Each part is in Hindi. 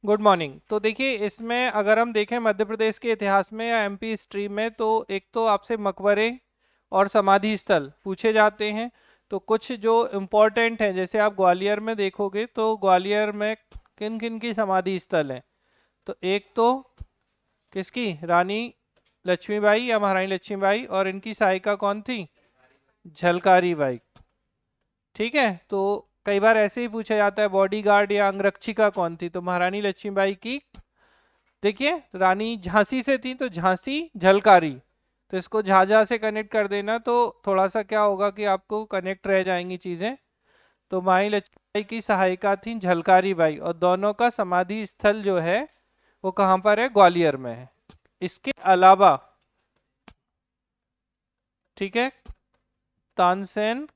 Good morning. तो देखिए, इसमें अगर हम देखें मध्य प्रदेश के इतिहास में या एमपी स्ट्रीम में, तो एक तो आपसे मकबरे और समाधि स्थल पूछे जाते हैं। तो कुछ जो इम्पोर्टेंट हैं, जैसे आप ग्वालियर में देखोगे तो ग्वालियर में किन किन की समाधि स्थल है। तो एक तो किसकी, रानी लक्ष्मीबाई या महारानी लक्ष्मीबाई, और इनकी सहायिका कौन थी, झलकारी बाई। ठीक है। तो कई बार ऐसे ही पूछा जाता है बॉडीगार्ड या अंगरक्षिका कौन थी, तो महारानी लक्ष्मीबाई की। देखिए, रानी झांसी से थी तो झांसी झलकारी। तो इसको झाझा से कनेक्ट कर देना, तो थोड़ा सा क्या होगा कि आपको कनेक्ट रह जाएंगी चीजें। तो माई लक्ष्मीबाई की सहायिका थी झलकारी बाई, और दोनों का समाधि स्थल जो है वो कहाँ पर है, ग्वालियर में है। इसके अलावा, ठीक है, तानसेन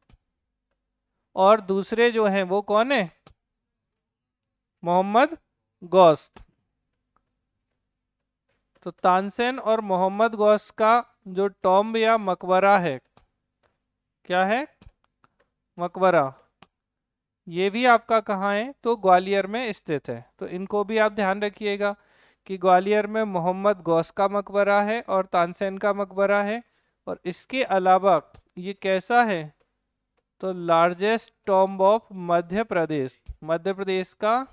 और दूसरे जो हैं वो कौन है, मोहम्मद गौस। तो तानसेन और मोहम्मद गौस का जो टॉम्ब या मकबरा है, क्या है, मकबरा, ये भी आपका कहाँ है, तो ग्वालियर में स्थित है। तो इनको भी आप ध्यान रखिएगा कि ग्वालियर में मोहम्मद गौस का मकबरा है और तानसेन का मकबरा है। और इसके अलावा ये कैसा है, तो लार्जेस्ट टॉम्ब ऑफ मध्य प्रदेश, मध्य प्रदेश का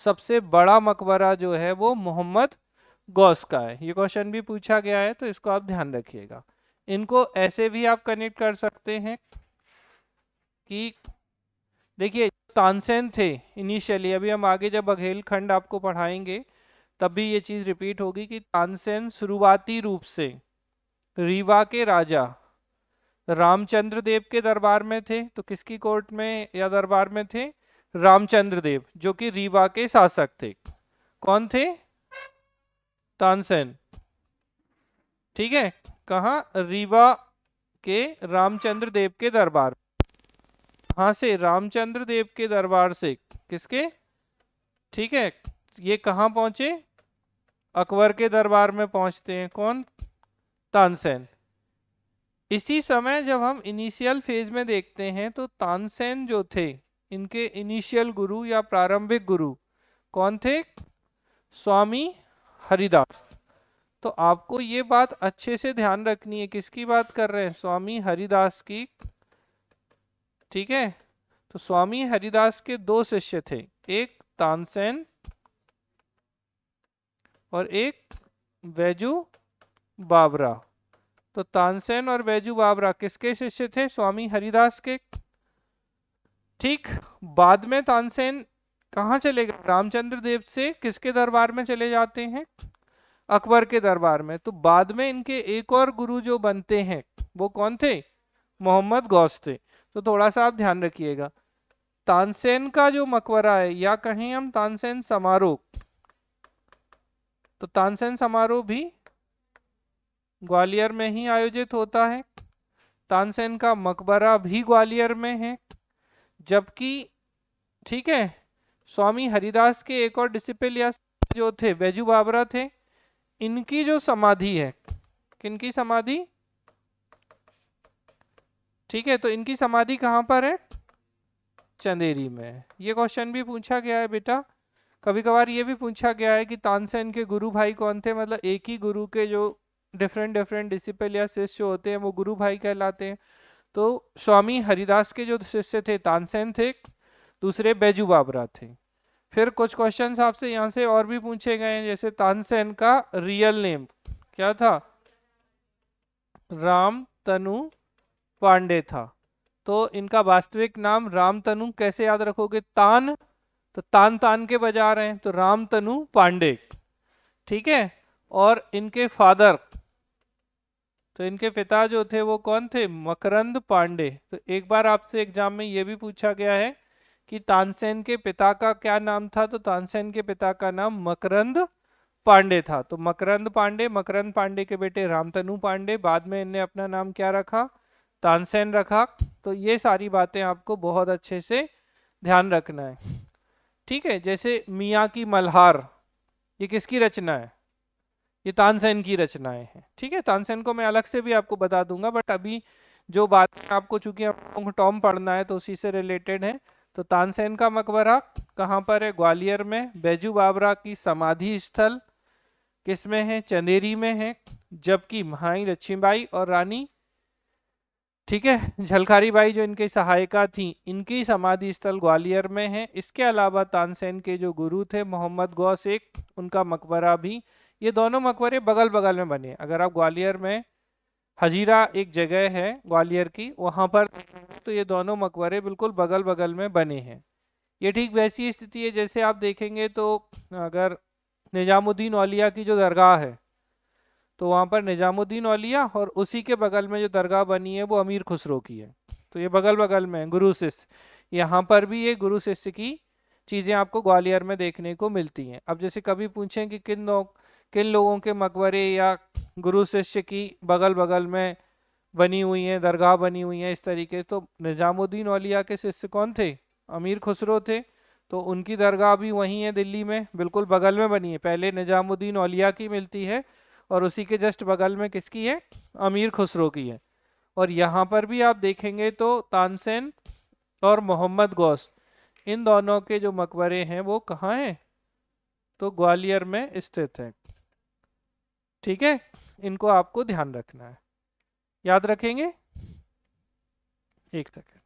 सबसे बड़ा मकबरा जो है वो मोहम्मद गौस का है। ये क्वेश्चन भी पूछा गया है, तो इसको आप ध्यान रखिएगा। इनको ऐसे भी आप कनेक्ट कर सकते हैं कि देखिए, तानसेन थे इनिशियली, अभी हम आगे जब बघेल खंड आपको पढ़ाएंगे तब भी ये चीज रिपीट होगी कि तानसेन शुरुआती रूप से रीवा के राजा रामचंद्र देव के दरबार में थे। तो किसकी कोर्ट में या दरबार में थे, रामचंद्र देव, जो कि रीवा के शासक थे। कौन थे, तानसेन। ठीक है, कहाँ, रीवा के रामचंद्र देव के दरबार। कहाँ से, रामचंद्र देव के दरबार से किसके, ठीक है, ये कहाँ पहुंचे, अकबर के दरबार में पहुंचते हैं कौन, तानसेन। इसी समय जब हम इनिशियल फेज में देखते हैं तो तानसेन जो थे, इनके इनिशियल गुरु या प्रारंभिक गुरु कौन थे, स्वामी हरिदास। तो आपको ये बात अच्छे से ध्यान रखनी है, किसकी बात कर रहे हैं, स्वामी हरिदास की। ठीक है। तो स्वामी हरिदास के दो शिष्य थे, एक तानसेन और एक बैजू बावरा। तो तानसेन और बैजू बावरा किसके शिष्य थे, स्वामी हरिदास के। ठीक। बाद में तानसेन कहाँ चले गए, रामचंद्र देव से किसके दरबार में चले जाते हैं, अकबर के दरबार में। तो बाद में इनके एक और गुरु जो बनते हैं वो कौन थे, मोहम्मद गौस थे। तो थोड़ा सा आप ध्यान रखिएगा, तानसेन का जो मकबरा है, या कहें हम तानसेन समारोह, तो तानसेन समारोह भी ग्वालियर में ही आयोजित होता है। तानसेन का मकबरा भी ग्वालियर में है। जबकि, ठीक है, स्वामी हरिदास के एक और डिसिपल या जो थे बैजू बावरा थे, इनकी जो समाधि है, किनकी समाधि, ठीक है, तो इनकी समाधि कहाँ पर है, चंदेरी में है। ये क्वेश्चन भी पूछा गया है बेटा। कभी कभार ये भी पूछा गया है कि तानसेन के गुरु भाई कौन थे, मतलब एक ही गुरु के जो डिफरेंट डिफरेंट डिसिपल या शिष्य होते हैं वो गुरु भाई कहलाते हैं। तो स्वामी हरिदास के जो शिष्य थे तानसेन थे, दूसरे बैजू बावरा थे। फिर कुछ क्वेश्चंस आपसे यहाँ से और भी पूछे गए हैं, जैसे तानसेन का रियल नेम क्या था, राम तनु पांडे था। तो इनका वास्तविक नाम राम तनु कैसे याद रखोगे, तान, तो तान तान के बजा रहे हैं, तो राम तनु पांडे। ठीक है। और इनके फादर, तो इनके पिता जो थे वो कौन थे, मकरंद पांडे। तो एक बार आपसे एग्जाम में ये भी पूछा गया है कि तानसेन के पिता का क्या नाम था, तो तानसेन के पिता का नाम मकरंद पांडे था। तो मकरंद पांडे, मकरंद पांडे के बेटे रामतनु पांडे, बाद में इनने अपना नाम क्या रखा, तानसेन रखा। तो ये सारी बातें आपको बहुत अच्छे से ध्यान रखना है। ठीक है। जैसे मियाँ की मल्हार, ये किसकी रचना है, ये तानसेन की रचनाएं हैं। ठीक है, तानसेन को मैं अलग से भी आपको बता दूंगा, बट अभी जो बात आपको, चूंकि आपको टॉम पढ़ना है तो उसी से रिलेटेड है। तो तानसेन का मकबरा कहाँ पर है? ग्वालियर में। बैजू बावरा की समाधि स्थल किस में है? चंदेरी में है। जबकि महारानी लक्ष्मीबाई और रानी, ठीक है, झलकारी बाई जो इनकी सहायिका थी, इनकी समाधि स्थल ग्वालियर में है। इसके अलावा तानसेन के जो गुरु थे मोहम्मद गौस एक, उनका मकबरा भी, ये दोनों मकबरे बगल बगल में बने। अगर आप ग्वालियर में, हजीरा एक जगह है ग्वालियर की, वहां पर तो ये दोनों मकबरे बिल्कुल बगल बगल में बने हैं। ये ठीक वैसी स्थिति है जैसे आप देखेंगे तो अगर निजामुद्दीन औलिया की जो दरगाह है, तो वहाँ पर निजामुद्दीन औलिया और उसी के बगल में जो दरगाह बनी है वो अमीर खुसरो की है। तो ये बगल बगल में है, गुरु शिष्य। यहाँ पर भी ये गुरु शिष्य की चीज़ें आपको ग्वालियर में देखने को मिलती हैं। अब जैसे कभी पूछें कि किन लोगों के मकबरे या गुरु शिष्य की बगल बगल में बनी हुई हैं, दरगाह बनी हुई हैं इस तरीके, तो निजामुद्दीन औलिया के शिष्य कौन थे? अमीर खुसरो थे। तो उनकी दरगाह भी वहीं है दिल्ली में, बिल्कुल बगल में बनी है। पहले निजामुद्दीन औलिया की मिलती है और उसी के जस्ट बगल में किसकी है? अमीर खुसरो की है। और यहाँ पर भी आप देखेंगे तो तानसेन और मोहम्मद गौस, इन दोनों के जो मकबरे हैं वो कहाँ हैं? तो ग्वालियर में स्थित है। ठीक है, इनको आपको ध्यान रखना है, याद रखेंगे। एक सेकेंड।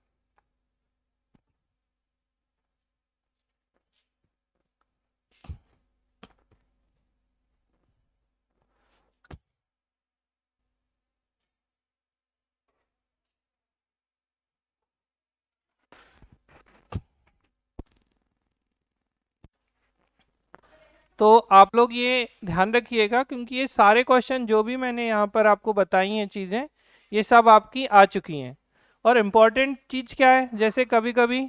तो आप लोग ये ध्यान रखिएगा, क्योंकि ये सारे क्वेश्चन जो भी मैंने यहाँ पर आपको बताई हैं चीज़ें, ये सब आपकी आ चुकी हैं। और इम्पोर्टेंट चीज़ क्या है, जैसे कभी कभी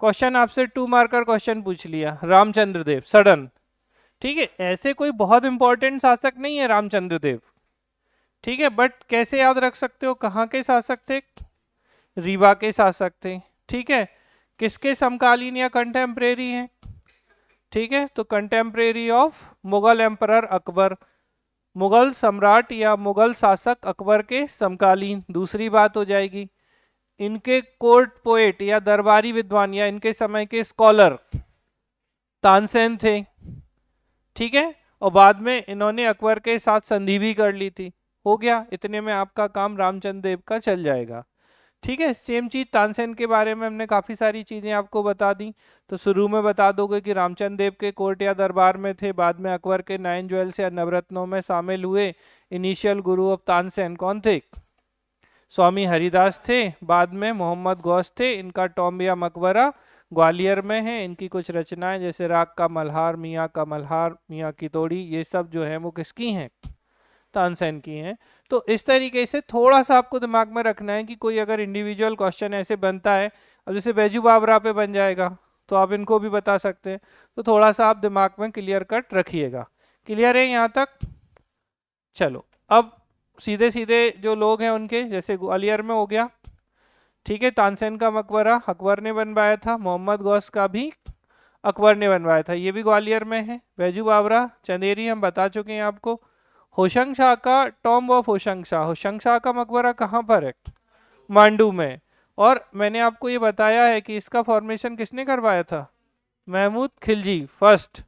क्वेश्चन आपसे 2 मार्कर क्वेश्चन पूछ लिया, रामचंद्र देव सडन, ठीक है, ऐसे कोई बहुत इंपॉर्टेंट शासक नहीं है रामचंद्र देव, ठीक है, बट कैसे याद रख सकते हो? कहाँ के शासक थे? रीवा के शासक थे। ठीक है, किसके समकालीन या कंटेम्प्रेरी हैं? ठीक है, तो contemporary of Mughal emperor Akbar, Mughal सम्राट या मुगल शासक अकबर के समकालीन। दूसरी बात हो जाएगी, इनके कोर्ट पोएट या दरबारी विद्वान या इनके समय के स्कॉलर तानसेन थे। ठीक है, और बाद में इन्होंने अकबर के साथ संधि भी कर ली थी। हो गया, इतने में आपका काम रामचंद्र देव का चल जाएगा। ठीक है, सेम चीज तानसेन के बारे में हमने काफी सारी चीजें आपको बता दी। तो शुरू में बता दोगे कि रामचंद्र देव के कोर्ट या दरबार में थे, बाद में अकबर के 9 ज्वेल्स या नवरत्नों में शामिल हुए। इनिशियल गुरु ऑफ तानसेन कौन थे? स्वामी हरिदास थे। बाद में मोहम्मद गौस थे। इनका टॉम्ब या मकबरा ग्वालियर में है। इनकी कुछ रचनाएं जैसे राग का मल्हार, मियाँ की तोड़ी, ये सब जो है वो किसकी हैं? तानसेन की हैं। तो इस तरीके से थोड़ा सा आपको दिमाग में रखना है कि कोई अगर इंडिविजुअल क्वेश्चन ऐसे बनता है, अब जैसे बैजू बावरा पे बन जाएगा तो आप इनको भी बता सकते हैं। तो थोड़ा सा आप दिमाग में क्लियर कट रखिएगा। क्लियर है यहाँ तक? चलो, अब सीधे सीधे जो लोग हैं उनके, जैसे ग्वालियर में हो गया, ठीक है, तानसेन का मकबरा अकबर ने बनवाया था। मोहम्मद गौस का भी अकबर ने बनवाया था, ये भी ग्वालियर में है। बैजू बावरा चंदेरी हम बता चुके हैं आपको। होशंग शाह का टॉम्ब ऑफ होशंग शाह का मकबरा कहाँ पर है? मांडू में। और मैंने आपको ये बताया है कि इसका फॉर्मेशन किसने करवाया था? महमूद खिलजी फर्स्ट।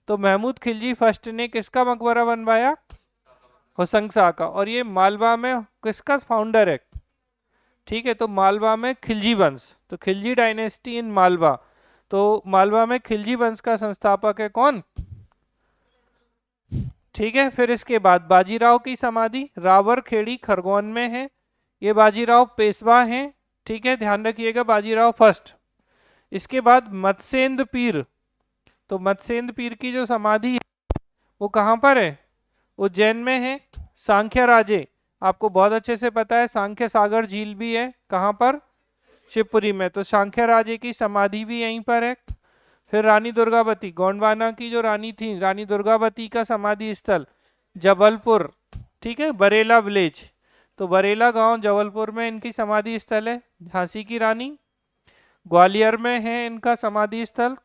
तो महमूद खिलजी फर्स्ट ने किसका मकबरा बनवाया? होशंग शाह का। और ये मालवा में किसका फाउंडर है? ठीक है, तो मालवा में खिलजी वंश, तो खिलजी डायनेस्टी इन मालवा, तो मालवा में खिलजी वंश का संस्थापक है कौन? ठीक है, फिर इसके बाद बाजीराव की समाधि रावर खेड़ी खरगोन में है। ये बाजीराव पेशवा हैं। ठीक है, ध्यान रखिएगा, बाजीराव फर्स्ट। इसके बाद मत्स्येंद्र पीर, तो मत्स्येंद्र पीर की जो समाधि है वो कहाँ पर है? उज्जैन में है। सांख्य राजे, आपको बहुत अच्छे से पता है, सांख्य सागर झील भी है कहाँ पर? शिवपुरी में। तो सांख्य राजे की समाधि भी यहीं पर है। फिर रानी दुर्गावती, गोंडवाना की जो रानी थी, रानी दुर्गावती का समाधि स्थल जबलपुर, ठीक है, बरेला विलेज, तो बरेला गांव जबलपुर में इनकी समाधि स्थल है। झांसी की रानी ग्वालियर में है इनका समाधि स्थल।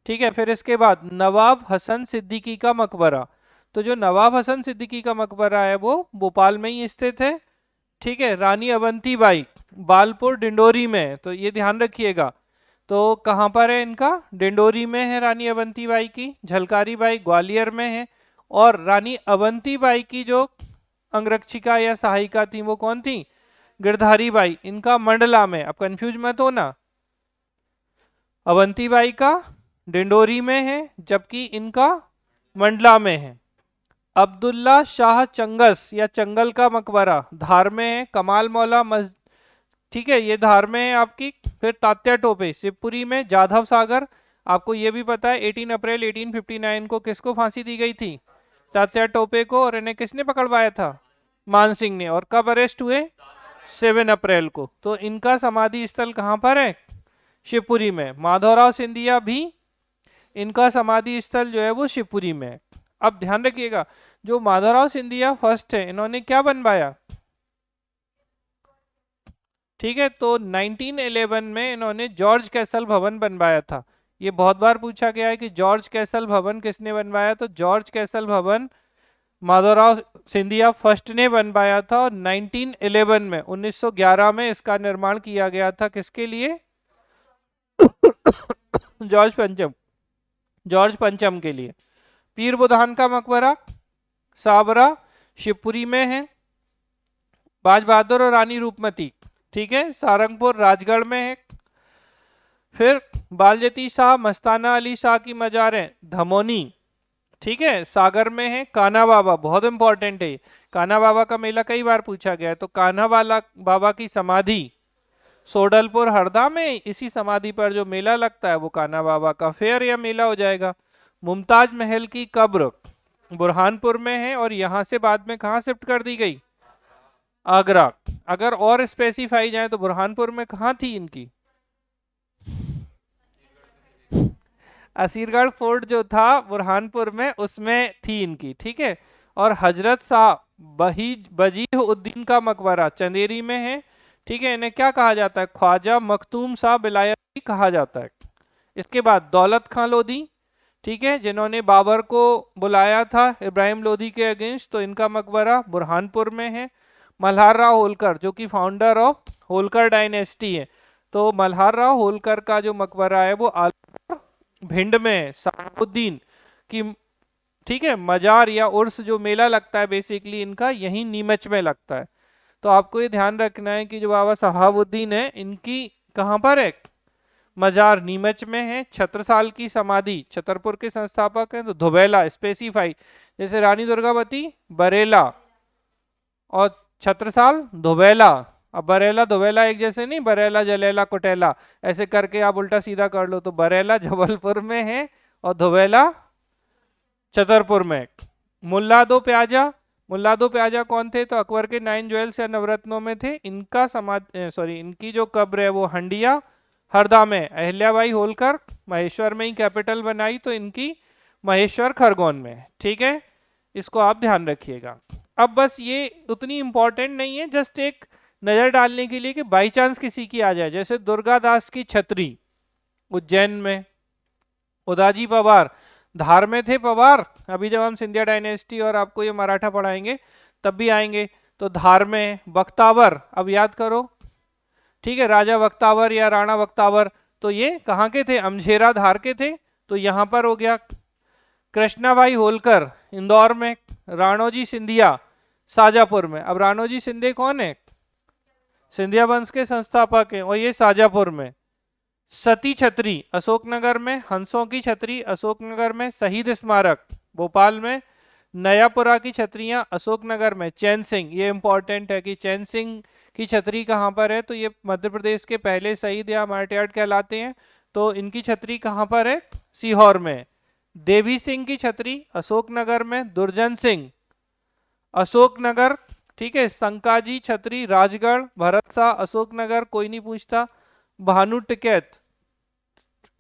ठीक है, फिर इसके बाद नवाब हसन सिद्दीकी का मकबरा, तो जो नवाब हसन सिद्दीकी का मकबरा है वो भोपाल में ही स्थित है। ठीक है, रानी अवंती बाई बालपुर डिंडोरी में, तो ये ध्यान रखिएगा, तो कहाँ पर है इनका? डिंडोरी में है रानी अवंतीबाई की। झलकारी बाई ग्वालियर में है। और रानी अवंतीबाई की जो अंगरक्षिका या सहायिका थी वो कौन थी? गिरधारी बाई। इनका मंडला में, अब कंफ्यूज मत हो ना, अवंतीबाई का डिंडोरी में है जबकि इनका मंडला में है। अब्दुल्ला शाह चंगस या चंगल का मकबरा धार में है। कमाल मौला मस्जिद, ठीक है, ये धार में है आपकी। फिर तात्या टोपे शिवपुरी में। जाधव सागर, आपको ये भी पता है 18 अप्रैल 1859 को किसको फांसी दी गई थी? तात्या टोपे को। और इन्हें किसने पकड़वाया था? मान सिंह ने। और कब अरेस्ट हुए? 7 अप्रैल को। तो इनका समाधि स्थल कहाँ पर है? शिवपुरी में। माधवराव सिंधिया भी, इनका समाधि स्थल जो है वो शिवपुरी में है। अब ध्यान रखिएगा, जो माधवराव सिंधिया फर्स्ट है, इन्होंने क्या बनवाया? ठीक है, तो 1911 में इन्होंने जॉर्ज कैसल भवन बनवाया था। ये बहुत बार पूछा गया है कि जॉर्ज कैसल भवन किसने बनवाया, तो जॉर्ज कैसल भवन माधवराव सिंधिया फर्स्ट ने बनवाया था। और 1911 में 1911 में इसका निर्माण किया गया था। किसके लिए? जॉर्ज पंचम, जॉर्ज पंचम के लिए। पीर बुधान का मकबरा साबरा शिवपुरी में है। बाज बहादुर और रानी रूपमती, ठीक है, सारंगपुर राजगढ़ में है। फिर बालजती शाह मस्ताना अली शाह की मजारें धमोनी, ठीक है, सागर में है। कान्हा बाबा, बहुत इंपॉर्टेंट है, कान्हा बाबा का मेला कई बार पूछा गया है। तो कान्हा वाला बाबा की समाधि सोडलपुर हरदा में, इसी समाधि पर जो मेला लगता है वो कान्हा बाबा का फेयर या मेला हो जाएगा। मुमताज महल की कब्र बुरहानपुर में है। और यहां से बाद में कहाँ शिफ्ट कर दी गई? आगरा। अगर और स्पेसिफाई जाए तो बुरहानपुर में कहाँ थी इनकी? असीरगढ़ फोर्ट जो था बुरहानपुर में, उसमें थी इनकी, ठीक है। और हजरत शाह बजीह उद्दीन का मकबरा चंदेरी में है, ठीक है। इन्हें क्या कहा जाता है? ख्वाजा मखदूम शाह बिलायती कहा जाता है। इसके बाद दौलत खां लोधी, ठीक है, जिन्होंने बाबर को बुलाया था इब्राहिम लोधी के अगेंस्ट, तो इनका मकबरा बुरहानपुर में है। मल्हार राव होलकर जो कि फाउंडर ऑफ होलकर डायनेस्टी है, तो मल्हार राव होलकर का जो मकबरा है वो भिंड में है। सहाबुद्दीन की, ठीक है, मजार या उर्स जो मेला लगता है बेसिकली इनका यही नीमच में लगता है। तो आपको ये ध्यान रखना है कि जो बाबा सहाबुद्दीन है इनकी कहाँ पर है? मजार नीमच में है। छत्रसाल की समाधि, छतरपुर के संस्थापक हैं तो धुबेला स्पेसिफाई, जैसे रानी दुर्गावती बरेला और छत्रसाल धुबेला। अब बरेला धुबेला एक जैसे नहीं, बरेला जलेला कुटेला ऐसे करके आप उल्टा सीधा कर लो, तो बरेला जबलपुर में है और धुबेला छतरपुर में। मुल्ला दो प्याजा, मुल्ला दो प्याजा कौन थे? तो अकबर के 9 ज्वेल्स या नवरत्नों में थे। इनका सॉरी, इनकी जो कब्र है वो हंडिया हरदा में। अहिल्याबाई होलकर महेश्वर में ही कैपिटल बनाई, तो इनकी महेश्वर खरगोन में, ठीक है। इसको आप ध्यान रखिएगा। अब बस ये उतनी इंपॉर्टेंट नहीं है, जस्ट एक नजर डालने के लिए कि बाई चांस किसी की आ जाए। जैसे दुर्गादास की छतरी उज्जैन में, उदाजी पवार धार में थे पवार, अभी जब हम सिंधिया डायनेस्टी और आपको ये मराठा पढ़ाएंगे तब भी आएंगे। तो धार में बख्तावर, अब याद करो, ठीक है, राजा बख्तावर या राणा बख्तावर, तो ये कहाँ के थे? अमझेरा धार के थे, तो यहाँ पर हो गया। कृष्णाबाई होलकर इंदौर में। राणोजी सिंधिया शाजापुर में। अब राणोजी सिंधे कौन है? सिंधिया वंश के संस्थापक हैं और ये शाजापुर में। सती छतरी अशोकनगर में। हंसों की छतरी अशोकनगर में। शहीद स्मारक भोपाल में। नयापुरा की छतरियां अशोकनगर में। चैन सिंह, ये इंपॉर्टेंट है कि चैन सिंह की छतरी कहाँ पर है, तो ये मध्य प्रदेश के पहले शहीद या मार्टियार्ड कहलाते हैं। तो इनकी छतरी कहाँ पर है? सीहोर में। देवी सिंह की छतरी अशोकनगर में। दुर्जन सिंह अशोकनगर, ठीक है। संकाजी छतरी राजगढ़। भरत शाह अशोकनगर, कोई नहीं पूछता। भानु टिकैत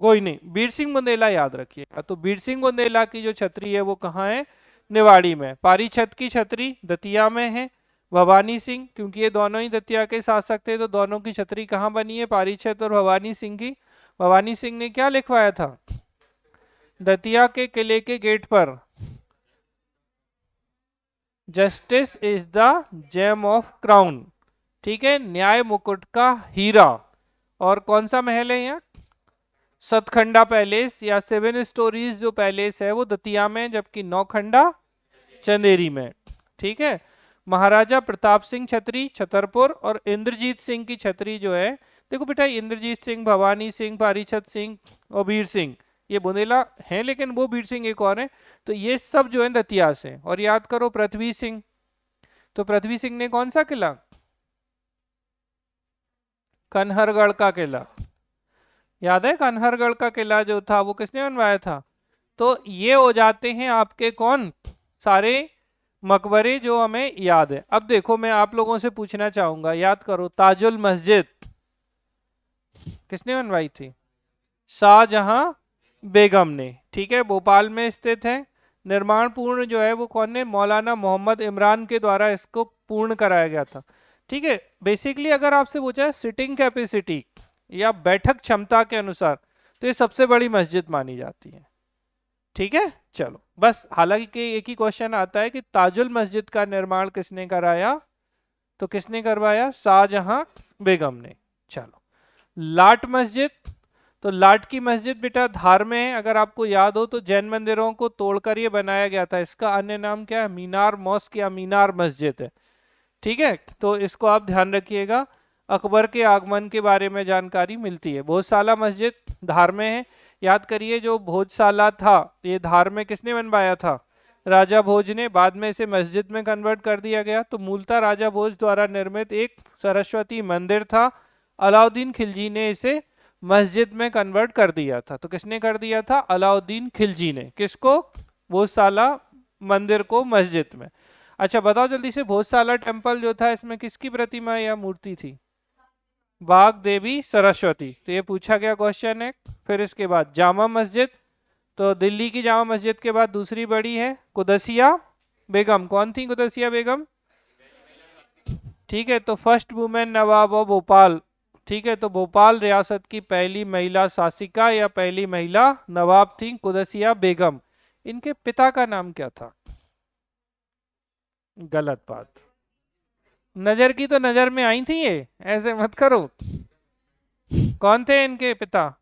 कोई नहीं। बीर सिंह बुंदेला याद रखिएगा, तो बीर सिंह बुंदेला की जो छतरी है वो कहाँ है? निवाड़ी में। पारीछत की छतरी दतिया में है। भवानी सिंह, क्योंकि ये दोनों ही दतिया के शासक थे तो दोनों की छतरी कहाँ बनी है? पारीछत और भवानी सिंह की। भवानी सिंह ने क्या लिखवाया था? दतिया के किले के गेट पर, justice is the gem of crown, ठीक है, न्याय मुकुट का हीरा। और कौन सा महल है यहाँ? सतखंडा पैलेस या 7 स्टोरीज जो पैलेस है वो दतिया में, जबकि नौखंडा चंदेरी में। ठीक है। महाराजा प्रताप सिंह छतरी छतरपुर, और इंद्रजीत सिंह की छतरी जो है, देखो बेटा इंद्रजीत सिंह, भवानी सिंह, पारीछत सिंह और वीर सिंह ये बुंदेला हैं, लेकिन वो वीर सिंह एक और है। तो ये सब जो है दतिया से। और याद करो पृथ्वी सिंह, तो पृथ्वी सिंह ने कौन सा किला, कन्हरगढ़ का किला, याद है कन्हरगढ़ का किला जो था वो किसने बनवाया था। तो ये हो जाते हैं आपके कौन सारे मकबरे जो हमें याद है। अब देखो मैं आप लोगों से पूछना चाहूंगा, याद करो ताजुल मस्जिद किसने बनवाई थी, शाहजहां बेगम ने। ठीक है, भोपाल में स्थित है। निर्माण पूर्ण जो है वो कौन ने, मौलाना मोहम्मद इमरान के द्वारा इसको पूर्ण कराया गया था। ठीक है। बेसिकली अगर आपसे पूछा है सिटिंग कैपेसिटी या बैठक क्षमता के अनुसार, तो ये सबसे बड़ी मस्जिद मानी जाती है। ठीक है, चलो बस। हालांकि एक ही क्वेश्चन आता है कि ताजुल मस्जिद का निर्माण किसने कराया, तो किसने करवाया, शाहजहां बेगम ने। चलो, लाट मस्जिद, तो लाट की मस्जिद बेटा धार में है। अगर आपको याद हो तो जैन मंदिरों को तोड़कर ये बनाया गया था। इसका अन्य नाम क्या है, मीनार मॉस्क या मीनार मस्जिद है। ठीक है, तो इसको आप ध्यान रखिएगा। अकबर के आगमन के बारे में जानकारी मिलती है। भोजशाला मस्जिद धार में है। याद करिए जो भोजशाला था ये धार में किसने बनवाया था, राजा भोज ने। बाद में इसे मस्जिद में कन्वर्ट कर दिया गया। तो मूलतः राजा भोज द्वारा निर्मित एक सरस्वती मंदिर था। अलाउद्दीन खिलजी ने इसे मस्जिद में कन्वर्ट कर दिया था। तो किसने कर दिया था, अलाउद्दीन खिलजी ने। किसको, भोजशाला मंदिर को मस्जिद में। अच्छा बताओ जल्दी से, भोजशाला टेम्पल जो था इसमें किसकी प्रतिमा या मूर्ति थी, बाग देवी सरस्वती। तो ये पूछा गया क्वेश्चन है। फिर इसके बाद जामा मस्जिद, तो दिल्ली की जामा मस्जिद के बाद दूसरी बड़ी है कुदसिया बेगम। कौन थी कुदसिया बेगम, ठीक है। तो first women Nawab of Bhopal. ठीक है, तो भोपाल रियासत की पहली महिला शासिका या पहली महिला नवाब थी कुदसिया बेगम। इनके पिता का नाम क्या था, गलत बात। नजर की तो नजर में आई थी ये, ऐसे मत करो। कौन थे इनके पिता,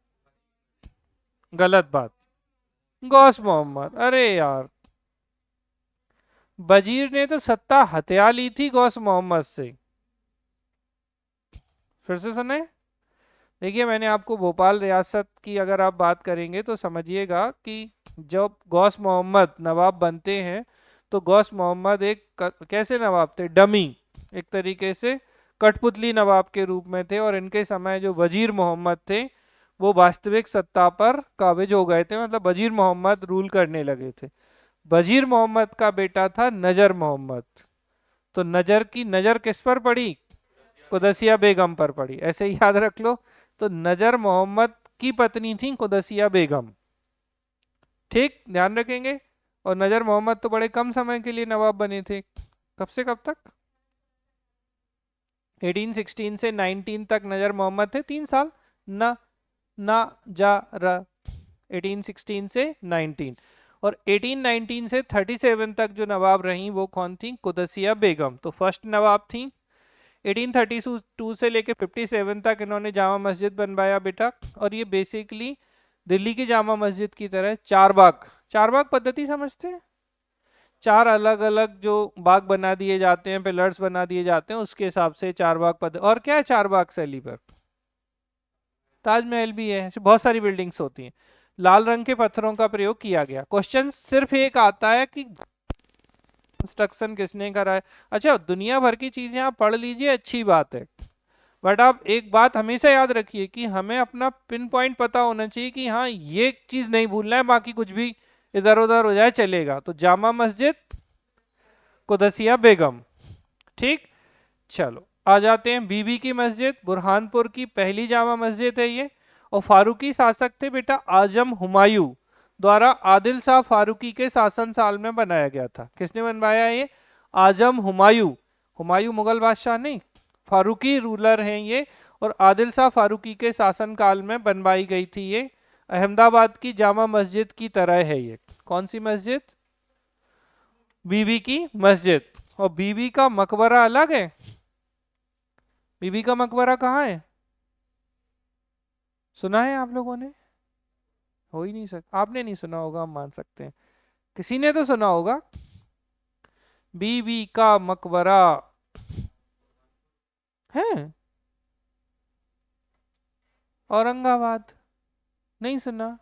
गलत बात, गौस मोहम्मद। अरे यार, वजीर ने तो सत्ता हत्या ली थी गौस मोहम्मद से। फिर से सुने, देखिए मैंने आपको भोपाल रियासत की अगर आप बात करेंगे तो समझिएगा कि जब गौस मोहम्मद नवाब बनते हैं तो गौस मोहम्मद एक कैसे नवाब थे, डमी, एक तरीके से कठपुतली नवाब के रूप में थे। और इनके समय जो वजीर मोहम्मद थे वो वास्तविक सत्ता पर काबिज हो गए थे, मतलब वजीर मोहम्मद रूल करने लगे थे। वजीर मोहम्मद का बेटा था नजर मोहम्मद। तो नजर की नजर किस पर पड़ी, कुदसिया बेगम पर पड़ी, ऐसे ही याद रख लो। तो नजर मोहम्मद की पत्नी थी कुदसिया बेगम। ठीक, ध्यान रखेंगे। और नजर मोहम्मद तो बड़े कम समय के लिए नवाब बने थे, कब से कब तक, 1816 से 19 तक नजर मोहम्मद थे, 3 साल। ना ना जा र 1816 से 19, और 1819 से 37 तक जो नवाब रही वो कौन थी, कुदसिया बेगम। तो फर्स्ट नवाब थी। 1832 से लेकर 57 तक इन्होंने जामा मस्जिद बनवाया बेटा। और ये बेसिकली दिल्ली की जामा मस्जिद की तरह चार बाग, चार बाग पद्धति समझते हैं, चार अलग अलग जो बाग बना दिए जाते हैं, पिलर्स बना दिए जाते हैं, उसके हिसाब से चार बाग पद्धति। और क्या है चार बाग शैली पर, ताजमहल भी है, ऐसे बहुत सारी बिल्डिंग्स होती हैं। लाल रंग के पत्थरों का प्रयोग किया गया। क्वेश्चन सिर्फ एक आता है कि कंस्ट्रक्शन किसने करा है। अच्छा दुनिया भर की चीजें आप पढ़ लीजिए, अच्छी बात है, बट आप एक बात हमेशा याद रखिए कि हमें अपना पिन पॉइंट पता होना चाहिए कि हाँ ये चीज नहीं भूलना है, बाकी कुछ भी इधर उधर हो जाए चलेगा। तो जामा मस्जिद कुदसिया बेगम। ठीक, चलो आ जाते हैं बीबी की मस्जिद, बुरहानपुर की पहली जामा मस्जिद है ये। और फारूकी शासक थे बेटा आजम हुमायूं द्वारा आदिल शाह फारूकी के शासन साल में बनाया गया था। किसने बनवाया ये, आजम हुमायूं। हुमायूं मुगल बादशाह नहीं, फारूकी रूलर हैं ये। और आदिल शाह फारूकी के शासन काल में बनवाई गई थी ये। अहमदाबाद की जामा मस्जिद की तरह है ये। कौन सी मस्जिद, बीबी की मस्जिद। और बीबी का मकबरा अलग है। बीबी का मकबरा कहाँ है, सुना है आप लोगों ने, हो ही नहीं सकता। आपने नहीं सुना होगा, हम मान सकते हैं, किसी ने तो सुना होगा। बीबी का मकबरा है औरंगाबाद, नहीं सुना?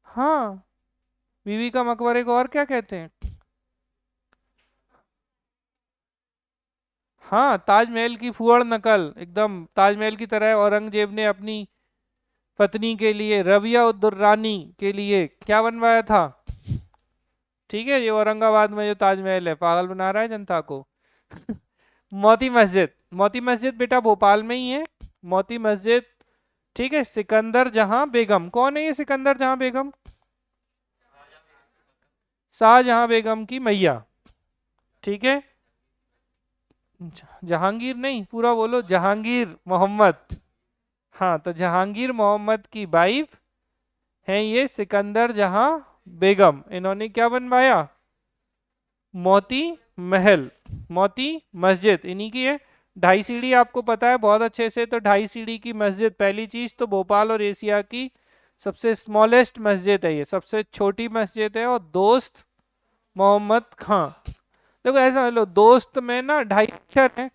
हाँ, बीबी का मकबरे को और क्या कहते हैं? हाँ, ताजमहल की फुअड़ नकल, एकदम ताजमहल की तरह औरंगजेब ने अपनी पत्नी के लिए, रबिया उद दुर्रानी के लिए क्या बनवाया था? ठीक है, ये औरंगाबाद में जो ताजमहल है, पागल बना रहा है जनता को। मोती मस्जिद, मोती मस्जिद बेटा भोपाल में ही है, मोती मस्जिद। ठीक है, सिकंदर जहां बेगम, कौन है ये सिकंदर जहां बेगम? शाहजहां बेगम की मैया। ठीक है, जहांगीर नहीं, पूरा बोलो, जहांगीर मोहम्मद। हाँ, तो जहांगीर मोहम्मद की वाइफ है ये सिकंदर जहां बेगम। इन्होंने क्या बनवाया? मोती महल, मोती मस्जिद इन्हीं की है। ढाई सीढ़ी आपको पता है बहुत अच्छे से, तो ढाई सीढ़ी की मस्जिद, पहली चीज तो भोपाल और एशिया की सबसे स्मॉलेस्ट मस्जिद है, ये सबसे छोटी मस्जिद है। और दोस्त मोहम्मद खां, देखो ऐसा लो, दोस्त में ना ढाई अक्षर है,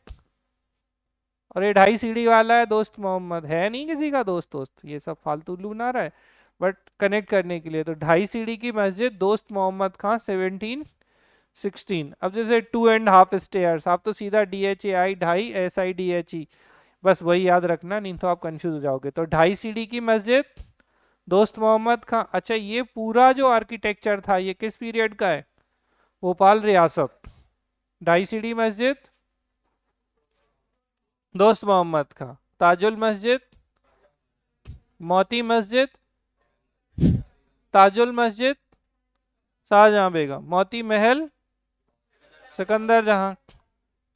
और ये ढाई सीढ़ी वाला है दोस्त मोहम्मद, है नहीं किसी का दोस्त, दोस्त ये सब फालतू बना रहा है, बट कनेक्ट करने के लिए। तो ढाई सीढ़ी की मस्जिद, दोस्त मोहम्मद खां, 1716। अब जैसे 2.5 स्टेयर्स, आप तो सीधा DHAI, ढाई, SIDHE, बस वही याद रखना, नहीं तो आप कंफ्यूज हो जाओगे। तो ढाई सीढ़ी की मस्जिद, दोस्त मोहम्मद खां। अच्छा, ये पूरा जो आर्किटेक्चर था ये किस पीरियड का है? भोपाल रियासत। ढाई सीढ़ी मस्जिद, दोस्त मोहम्मद खां, ताजुल मस्जिद, मोती मस्जिद, ताजुल मस्जिद, शाहजहां बेगम, मोती महल, सिकंदर जहां।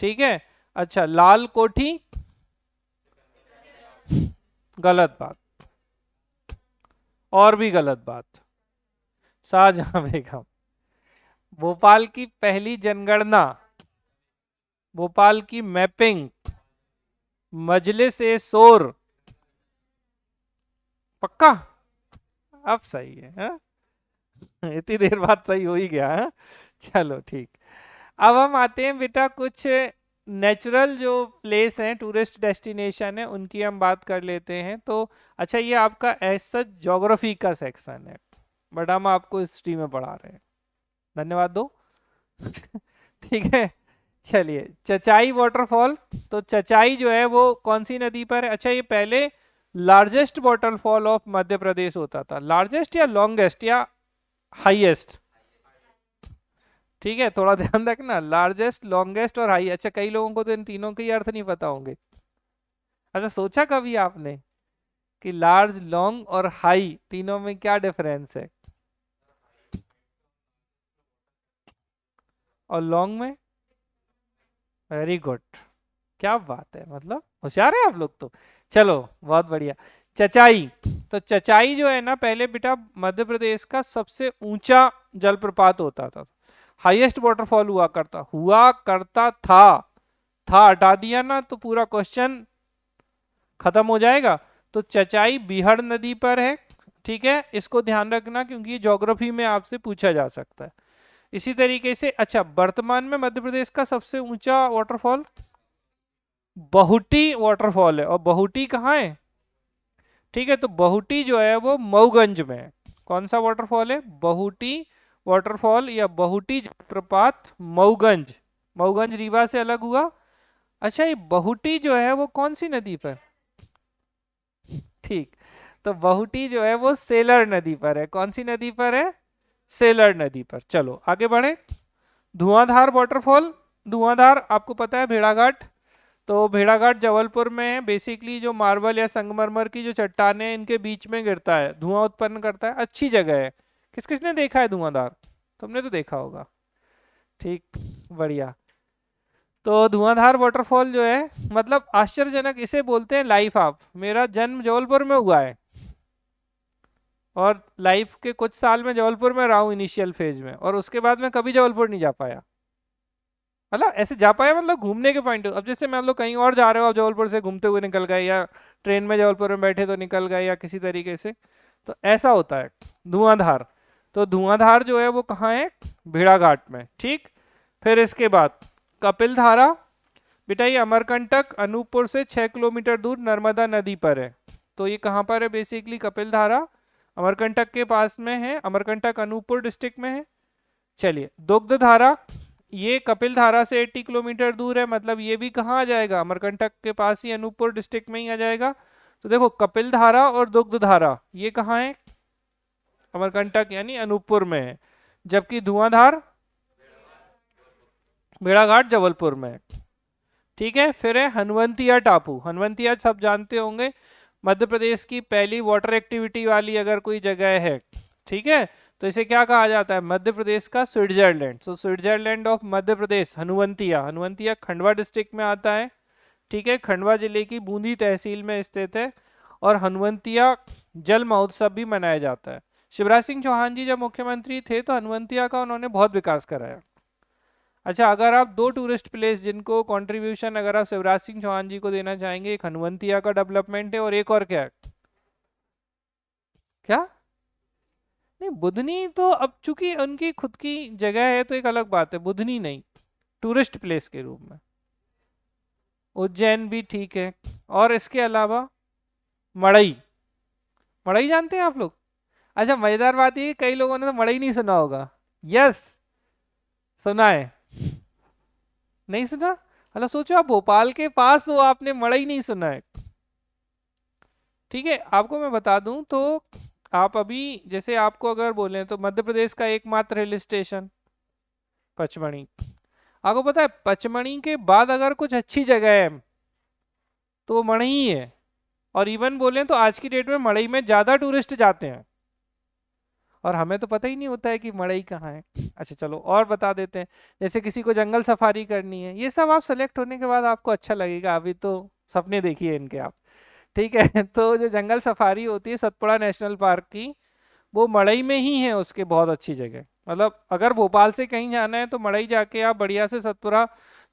ठीक है। अच्छा, लाल कोठी, गलत बात, और भी गलत बात, शाहजहां बेगम। भोपाल की पहली जनगणना, भोपाल की मैपिंग, मजलिस ए शोर, पक्का? अब सही है, हाँ? इतनी देर बाद सही हो ही गया, हाँ? चलो ठीक। अब हम आते हैं बेटा कुछ नेचुरल जो प्लेस हैं, टूरिस्ट डेस्टिनेशन है, उनकी हम बात कर लेते हैं। तो अच्छा, ये आपका ऐसा ज्योग्राफी का सेक्शन है, बट हम आपको हिस्ट्री में पढ़ा रहे हैं, धन्यवाद दो। ठीक है, चलिए, चचाई वाटरफॉल। तो चचाई जो है वो कौन सी नदी पर है? अच्छा, ये पहले लार्जेस्ट वाटरफॉल ऑफ मध्य प्रदेश होता था, लार्जेस्ट या लॉन्गेस्ट या हाईएस्ट? ठीक है, थोड़ा ध्यान रखना, लार्जेस्ट, लॉन्गेस्ट और हाई। अच्छा, कई लोगों को तो इन तीनों के ही अर्थ नहीं पता होंगे। अच्छा, सोचा कभी आपने कि लार्ज, लॉन्ग और हाई तीनों में क्या डिफरेंस है? और लॉन्ग में? वेरी गुड, क्या बात है, मतलब होशियार है आप लोग तो। चलो, बहुत बढ़िया। चचाई, तो चचाई जो है ना, पहले बेटा मध्य प्रदेश का सबसे ऊंचा जलप्रपात होता था, हाईएस्ट वाटरफॉल हुआ करता था। हटा दिया ना तो पूरा क्वेश्चन खत्म हो जाएगा। तो चचाई बिहड़ नदी पर है। ठीक है, इसको ध्यान रखना क्योंकि ये ज्योग्राफी में आपसे पूछा जा सकता है। इसी तरीके से, अच्छा, वर्तमान में मध्य प्रदेश का सबसे ऊंचा वाटरफॉल बहुटी वाटरफॉल है। और बहुटी कहाँ है? ठीक है, तो बहुटी जो है वो मऊगंज में है। कौन सा वाटरफॉल है? बहुटी वाटरफॉल या बहुटी जलप्रपात, मऊगंज। मऊगंज रीवा से अलग हुआ। अच्छा, ये बहुटी जो है वो कौन सी नदी पर? ठीक, तो बहुटी जो है वो सेलर नदी पर है। कौन सी नदी पर है? सेलर नदी पर। चलो आगे बढ़े। धुआंधार वाटरफॉल, धुआंधार आपको पता है भेड़ाघाट। तो भेड़ाघाट जबलपुर में है। बेसिकली जो मार्बल या संगमरमर की जो चट्टाने हैं, इनके बीच में गिरता है, धुआं उत्पन्न करता है, अच्छी जगह है। किस किसने देखा है धुआंधार? तुमने तो देखा होगा, ठीक, बढ़िया। तो धुआंधार वाटरफॉल जो है, मतलब आश्चर्यजनक, इसे बोलते हैं लाइफ ऑफ। मेरा जन्म जबलपुर में हुआ है और लाइफ के कुछ साल में जबलपुर में रहा हूँ इनिशियल फेज में, और उसके बाद मैं कभी जबलपुर नहीं जा पाया। मतलब ऐसे जा पाया, मतलब घूमने के पॉइंट, अब जैसे मान लो कहीं और जा रहे हो, आप जबलपुर से घूमते हुए निकल गए, या ट्रेन में जबलपुर में बैठे तो निकल गए, या किसी तरीके से, तो ऐसा होता है धुआंधार। तो धुआंधार जो है वो कहाँ है, भेड़ाघाट में। ठीक, फिर इसके बाद कपिल धारा, बेटा ये अमरकंटक अनूपपुर से 6 किलोमीटर दूर नर्मदा नदी पर है। तो ये कहाँ पर है बेसिकली, कपिल धारा अमरकंटक के पास में है, अमरकंटक अनूपपुर डिस्ट्रिक्ट में है। चलिए दुग्ध धारा, ये कपिल धारा से 80 किलोमीटर दूर है, मतलब ये भी कहाँ आ जाएगा, अमरकंटक के पास ही, अनूपपुर डिस्ट्रिक्ट में ही आ जाएगा। तो देखो कपिल धारा और दुग्ध धारा ये कहाँ है, अमरकंटक यानी अनूपपुर में है, जबकि धुआंधार भेड़ाघाट जबलपुर में है। ठीक है, फिर है हनुवंतिया टापू। हनुवंतिया सब जानते होंगे, मध्य प्रदेश की पहली वाटर एक्टिविटी वाली अगर कोई जगह है, ठीक है, तो इसे क्या कहा जाता है, मध्य प्रदेश का Switzerland. So Switzerland of Madhya Pradesh, Hanuwantiya. Hanuwantiya Khandwa district में आता है। ठीक है, खंडवा जिले की बूंदी तहसील में स्थित है। और हनुवंतिया जल महोत्सव भी मनाया जाता है। शिवराज सिंह चौहान जी जब मुख्यमंत्री थे तो हनुवंतिया का उन्होंने बहुत विकास कराया। अच्छा, अगर आप दो टूरिस्ट प्लेस जिनको कंट्रीब्यूशन अगर आप शिवराज सिंह चौहान जी को देना चाहेंगे, एक हनुवंतिया का डेवलपमेंट है और एक और क्या है, क्या, नहीं बुधनी तो अब चूंकि उनकी खुद की जगह है तो एक अलग बात है, बुधनी नहीं, टूरिस्ट प्लेस के रूप में उज्जैन भी ठीक है। और इसके अलावा मड़ई, मड़ई जानते हैं आप लोग? अच्छा, मजेदार बात ये कई लोगों ने तो मड़ई नहीं सुना होगा। यस, सुना है, नहीं सुना? मतलब सोचो आप भोपाल के पास हो, आपने मड़ई नहीं सुना है। ठीक है, आपको मैं बता दूं तो आप अभी जैसे आपको अगर बोलें तो मध्य प्रदेश का एकमात्र हिल स्टेशन पचमणी, आपको पता है पचमणी के बाद अगर कुछ अच्छी जगह है तो वो मणि ही है। और इवन बोलें तो आज की डेट में मड़ई में ज्यादा टूरिस्ट जाते हैं और हमें तो पता ही नहीं होता है कि मड़ई कहाँ है। अच्छा चलो और बता देते हैं, जैसे किसी को जंगल सफारी करनी है, ये सब आप सेलेक्ट होने के बाद आपको अच्छा लगेगा, अभी तो सपने देखिए इनके आप। ठीक है तो जो जंगल सफारी होती है सतपुड़ा नेशनल पार्क की, वो मड़ई में ही है, उसके बहुत अच्छी जगह। मतलब अगर भोपाल से कहीं जाना है तो मड़ई जाके आप बढ़िया से सतपुड़ा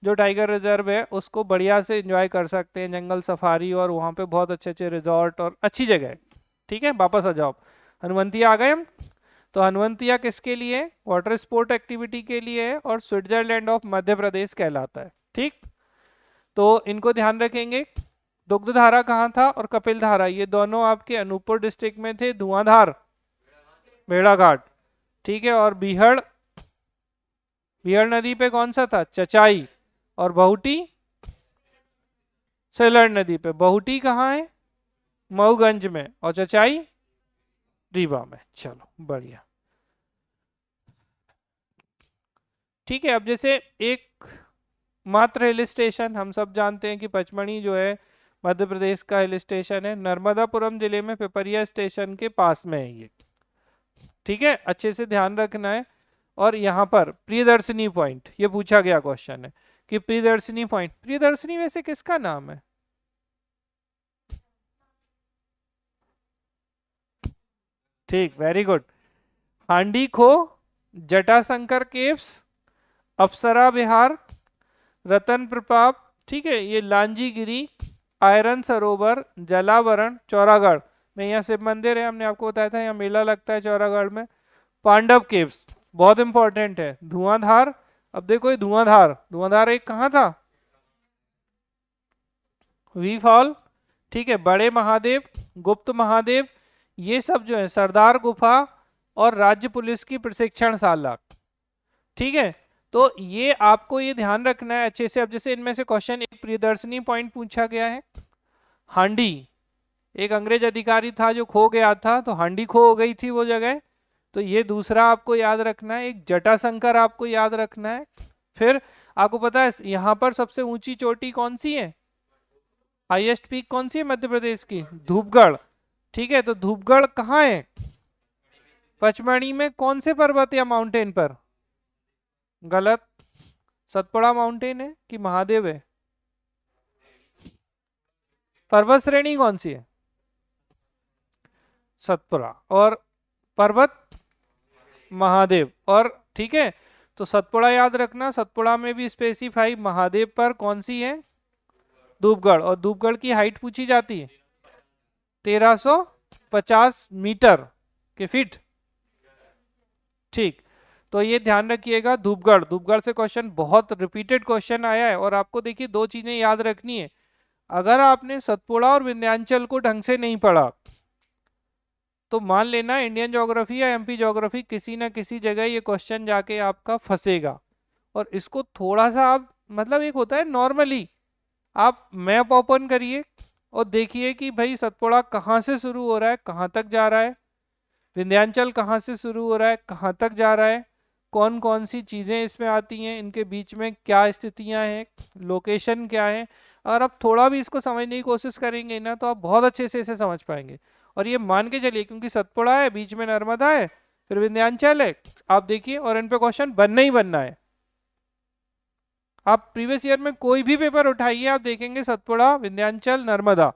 जो टाइगर रिजर्व है उसको बढ़िया से एंजॉय कर सकते हैं, जंगल सफारी, और वहाँ पे बहुत अच्छे अच्छे रिजॉर्ट और अच्छी जगह है। ठीक है, वापस आ जाओ, हनुवंतिया आ गए हम। तो हनुवंतिया किसके लिए, वाटर स्पोर्ट एक्टिविटी के लिए है और स्विट्जरलैंड ऑफ मध्य प्रदेश कहलाता है। ठीक, तो इनको ध्यान रखेंगे। दुग्धधारा कहाँ था और कपिल धारा, ये दोनों आपके अनूपपुर डिस्ट्रिक्ट में थे। धुआंधार भेड़ाघाट, ठीक है, और बीहड़, बीहड़ नदी पे कौन सा था, चचाई, और बहुटी सेलर नदी पे। बहुटी कहाँ है, मऊगंज में, और चचाई रीवा में। चलो बढ़िया। ठीक है, अब जैसे एक मात्र हिल स्टेशन हम सब जानते हैं कि पचमणी जो है मध्य प्रदेश का हिल स्टेशन है, नर्मदापुरम जिले में पिपरिया स्टेशन के पास में है ये। ठीक है, अच्छे से ध्यान रखना है। और यहाँ पर प्रियदर्शनी पॉइंट, ये पूछा गया क्वेश्चन है कि प्रियदर्शनी पॉइंट, प्रियदर्शनी वैसे किसका नाम है, ठीक, वेरी गुड। हांडी खो, जटाशंकर केव्स, अप्सरा विहार, रतन प्रताप, ठीक है, ये लांजी गिरी, आयरन सरोवर, जलावरण, चौरागढ़ में यहाँ शिव मंदिर है, हमने आपको बताया था यहाँ मेला लगता है चौरागढ़ में। पांडव केव्स बहुत इंपॉर्टेंट है। धुआंधार, अब देखो ये धुआंधार, धुआंधार एक कहाँ था, वी फॉल, ठीक है, बड़े महादेव, गुप्त महादेव, ये सब जो है, सरदार गुफा, और राज्य पुलिस की प्रशिक्षणशाला। ठीक है, तो ये आपको ये ध्यान रखना है अच्छे से। अब जैसे इनमें से क्वेश्चन एक प्रियदर्शनी पॉइंट पूछा गया है, हांडी, एक अंग्रेज अधिकारी था जो खो गया था, तो हांडी खो हो गई थी वो जगह, तो ये दूसरा आपको याद रखना है। एक जटाशंकर आपको याद रखना है। फिर आपको पता है यहाँ पर सबसे ऊंची चोटी कौन सी है, हाईएस्ट पीक कौन सी है मध्य प्रदेश की, धूपगढ़। ठीक है, तो धूपगढ़ कहाँ है, पचमढ़ी में, कौन से पर्वत या माउंटेन पर, गलत, सतपुड़ा माउंटेन है कि महादेव है, पर्वत श्रेणी कौन सी है, सतपुड़ा, और पर्वत महादेव। और ठीक है, तो सतपुड़ा याद रखना, सतपुड़ा में भी स्पेसिफाई, महादेव पर कौन सी है, धूपगढ़, और धूपगढ़ की हाइट पूछी जाती है 1300, 50 मीटर के फीट। ठीक, तो ये ध्यान रखिएगा। धूपगढ़, धूपगढ़ से क्वेश्चन बहुत रिपीटेड क्वेश्चन आया है। और आपको देखिए दो चीजें याद रखनी है। अगर आपने सतपुड़ा और विंध्याचल को ढंग से नहीं पढ़ा तो मान लेना इंडियन ज्योग्राफी या एमपी ज्योग्राफी किसी ना किसी जगह ये क्वेश्चन जाके आपका फंसेगा। और इसको थोड़ा सा आप मतलब एक होता है नॉर्मली आप मैप ओपन करिए और देखिए कि भाई सतपुड़ा कहाँ से शुरू हो रहा है कहाँ तक जा रहा है, विंध्याचल कहाँ से शुरू हो रहा है कहाँ तक जा रहा है, कौन कौन सी चीजें इसमें आती हैं, इनके बीच में क्या स्थितियां हैं, लोकेशन क्या है। अगर आप थोड़ा भी इसको समझने की कोशिश करेंगे ना तो आप बहुत अच्छे से इसे समझ पाएंगे। और ये मान के चलिए क्योंकि सतपुड़ा है, बीच में नर्मदा है, फिर विंध्याचल है, आप देखिए और इन पे क्वेश्चन बनना ही बनना है। आप प्रीवियस ईयर में कोई भी पेपर उठाइए आप देखेंगे सतपुड़ा विंध्याचल नर्मदा,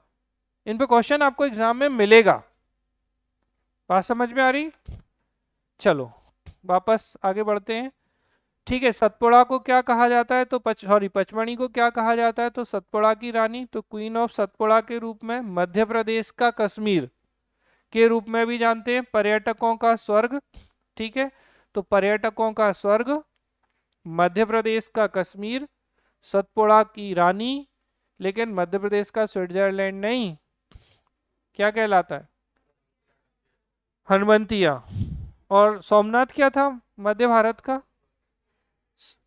इन पे क्वेश्चन आपको एग्जाम में मिलेगा। बात समझ में आ रही? चलो वापस आगे बढ़ते हैं। ठीक है, सतपुड़ा को क्या कहा जाता है तो पचमढ़ी को क्या कहा जाता है तो सतपुड़ा की रानी, तो क्वीन ऑफ सतपुड़ा के रूप में, मध्य प्रदेश का कश्मीर के रूप में भी जानते हैं, पर्यटकों का स्वर्ग। ठीक है, तो पर्यटकों का स्वर्ग, मध्य प्रदेश का कश्मीर, सतपुड़ा की रानी, लेकिन मध्य प्रदेश का स्विट्जरलैंड नहीं, क्या कहलाता है? हनुमंतिया। और सोमनाथ क्या था मध्य भारत का?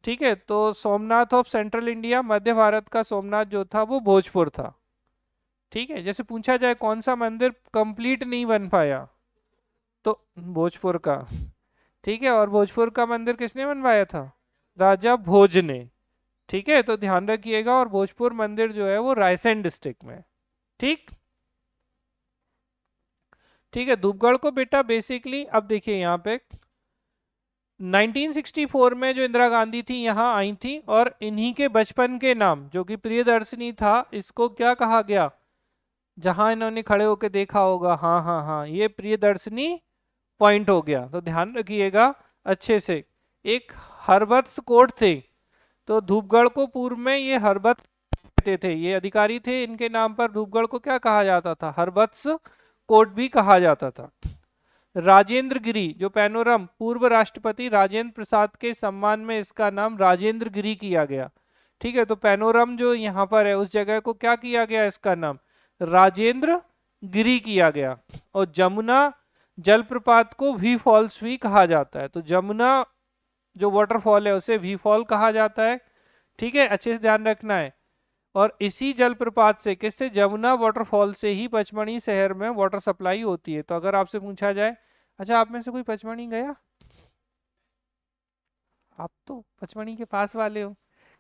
ठीक है, तो सोमनाथ ऑफ सेंट्रल इंडिया, मध्य भारत का सोमनाथ जो था वो भोजपुर था। ठीक है, जैसे पूछा जाए कौन सा मंदिर कंप्लीट नहीं बन पाया तो भोजपुर का। ठीक है, और भोजपुर का मंदिर किसने बनवाया था? राजा भोज ने। ठीक है, तो ध्यान रखिएगा। और भोजपुर मंदिर जो है वो रायसेन डिस्ट्रिक्ट में। ठीक, ठीक है। धूपगढ़ को बेटा बेसिकली अब देखिए यहाँ पे 1964 में जो इंदिरा गांधी थी यहाँ आई थी और इन्हीं के बचपन के नाम जो कि प्रियदर्शनी था, इसको क्या कहा गया? जहां इन्होंने खड़े होकर देखा होगा, हाँ हाँ हाँ, ये प्रियदर्शनी पॉइंट हो गया। तो ध्यान रखिएगा अच्छे से। एक हरबत्स कोर्ट थे, तो धूपगढ़ को पूर्व में ये हरबत्स कहते थे, ये अधिकारी थे, इनके नाम पर धूपगढ़ को क्या कहा जाता था? हरबत्स कोर्ट भी कहा जाता था। राजेंद्र गिरी जो पैनोरम, पूर्व राष्ट्रपति राजेंद्र प्रसाद के सम्मान में इसका नाम राजेंद्र गिरी किया गया। ठीक है, तो पैनोरम जो यहाँ पर है उस जगह को क्या किया गया? इसका नाम राजेंद्र गिरी किया गया। और जमुना जलप्रपात को वी फॉल्स भी कहा जाता है, तो जमुना जो वाटरफॉल है उसे वी फॉल कहा जाता है। ठीक है, अच्छे से ध्यान रखना है। और इसी जलप्रपात से, किससे? जमुना वाटरफॉल से ही पचमढ़ी शहर में वाटर सप्लाई होती है। तो अगर आपसे पूछा जाए, अच्छा आप में से कोई पचमढ़ी गया? आप तो पचमढ़ी के पास वाले हो,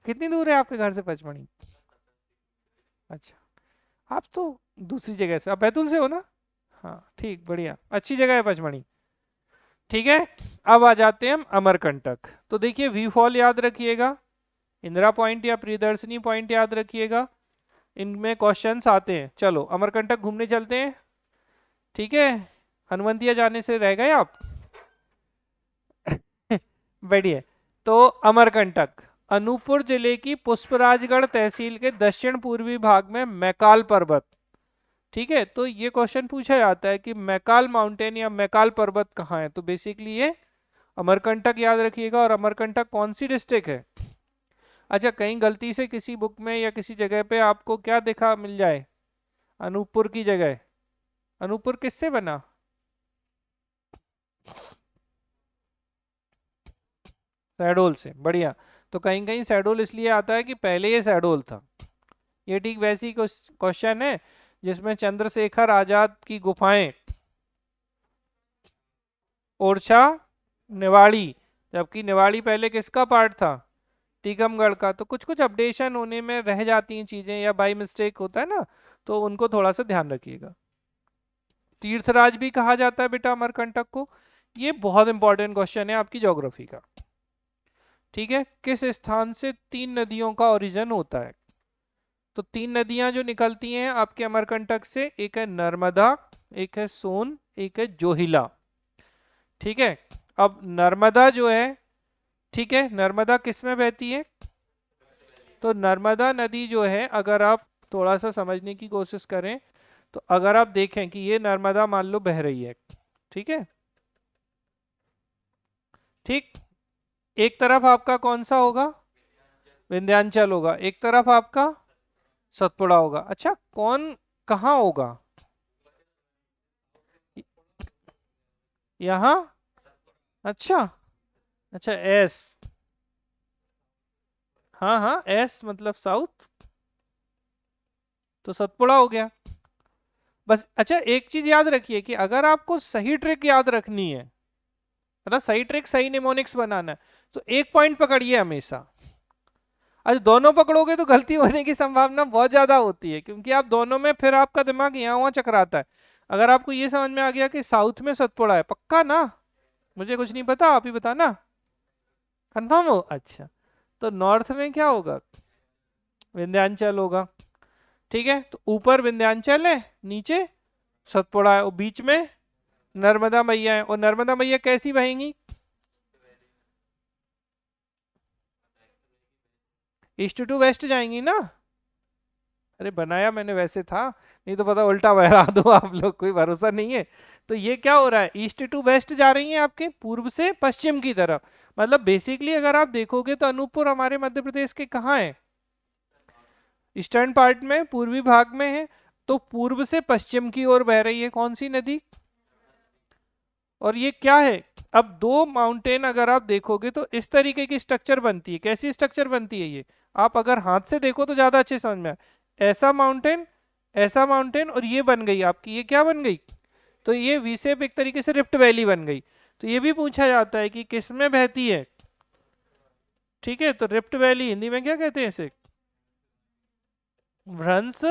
कितनी दूर है आपके घर से पचमढ़ी? अच्छा, आप तो दूसरी जगह से, आप बैतूल से हो ना? हाँ ठीक, बढ़िया, अच्छी जगह है पचमढ़ी। ठीक है, अब आ जाते हैं हम अमरकंटक। तो देखिए वी फॉल याद रखिएगा, इंदिरा पॉइंट या प्रियदर्शनी पॉइंट याद रखिएगा, इनमें क्वेश्चंस आते हैं। चलो अमरकंटक घूमने चलते हैं। ठीक है, हनुमंतिया जाने से रह गए आप? बढ़िया। तो अमरकंटक अनूपपुर जिले की पुष्पराजगढ़ तहसील के दक्षिण पूर्वी भाग में मैकाल पर्वत। ठीक है, तो ये क्वेश्चन पूछा जाता है कि मैकाल माउंटेन या मैकाल पर्वत कहाँ है, तो बेसिकली ये अमरकंटक याद रखिएगा। और अमरकंटक कौन सी डिस्ट्रिक्ट है? अच्छा, कहीं गलती से किसी बुक में या किसी जगह पे आपको क्या देखा मिल जाए अनूपपुर की जगह, अनूपपुर किससे बना? शहडोल से, बढ़िया। तो कहीं कहीं शहडोल इसलिए आता है कि पहले ये शहडोल था। ये ठीक वैसी क्वेश्चन है जिसमें चंद्रशेखर आजाद की गुफाएं ओरछा, निवाड़ी, जबकि निवाड़ी पहले किसका पार्ट था? टीकमगढ़ का। तो कुछ कुछ अपडेशन होने में रह जाती हैं चीजें या बाई मिस्टेक होता है ना, तो उनको थोड़ा सा ध्यान रखिएगा। तीर्थराज भी कहा जाता है बेटा अमरकंटक को। ये बहुत इंपॉर्टेंट क्वेश्चन है आपकी ज्योग्राफी का। ठीक है, किस स्थान से तीन नदियों का ओरिजिन होता है? तो तीन नदियां जो निकलती हैं आपके अमरकंटक से, एक है नर्मदा, एक है सोन, एक है जोहिला। ठीक है, अब नर्मदा जो है, ठीक है, नर्मदा किस में बहती है? तो नर्मदा नदी जो है अगर आप थोड़ा सा समझने की कोशिश करें तो अगर आप देखें कि ये नर्मदा मान लो बह रही है, ठीक है, ठीक, एक तरफ आपका कौन सा होगा, विंध्याचल होगा, एक तरफ आपका सतपुड़ा होगा। अच्छा, कौन कहाँ होगा, यहाँ, अच्छा, अच्छा एस, हाँ हाँ, एस मतलब साउथ, तो सतपुड़ा हो गया। बस अच्छा एक चीज याद रखिए कि अगर आपको सही ट्रिक याद रखनी है, मतलब सही ट्रिक सही निमोनिक्स बनाना है, तो एक पॉइंट पकड़िए हमेशा। अच्छा दोनों पकड़ोगे तो गलती होने की संभावना बहुत ज्यादा होती है, क्योंकि आप दोनों में फिर आपका दिमाग यहाँ वहां चकराता है। अगर आपको ये समझ में आ गया कि साउथ में सतपुड़ा है, पक्का ना, मुझे कुछ नहीं पता, आप ही बताना, कंफर्म हो, अच्छा, तो नॉर्थ में क्या होगा, विंध्याचल होगा, ठीक है, तो ऊपर विंध्याचल है, नीचे सतपुड़ा है, और बीच में नर्मदा मैया है। और नर्मदा मैया कैसी बहेंगी, ईस्ट टू वेस्ट जाएंगी ना, अरे बनाया मैंने वैसे था, नहीं तो पता उल्टा बहरा दो आप लोग, कोई भरोसा नहीं है। तो ये क्या हो रहा है, ईस्ट टू वेस्ट जा रही हैं आपके, पूर्व से पश्चिम की तरफ। मतलब बेसिकली अगर आप देखोगे तो अनूपपुर हमारे मध्य प्रदेश के कहाँ है, ईस्टर्न पार्ट में, पूर्वी भाग में है। तो पूर्व से पश्चिम की ओर बह रही है कौन सी नदी, और ये क्या है, अब दो माउंटेन अगर आप देखोगे तो इस तरीके की स्ट्रक्चर बनती है। कैसी स्ट्रक्चर बनती है ये, आप अगर हाथ से देखो तो ज्यादा अच्छे समझ में आए। ऐसा माउंटेन, ऐसा माउंटेन, और ये बन गई आपकी, ये क्या बन गई, तो ये वी शेप एक तरीके से रिफ्ट वैली बन गई। तो ये भी पूछा जाता है कि किस में बहती है, ठीक है, तो रिफ्ट वैली हिंदी में क्या कहते हैं इसे, भ्रंश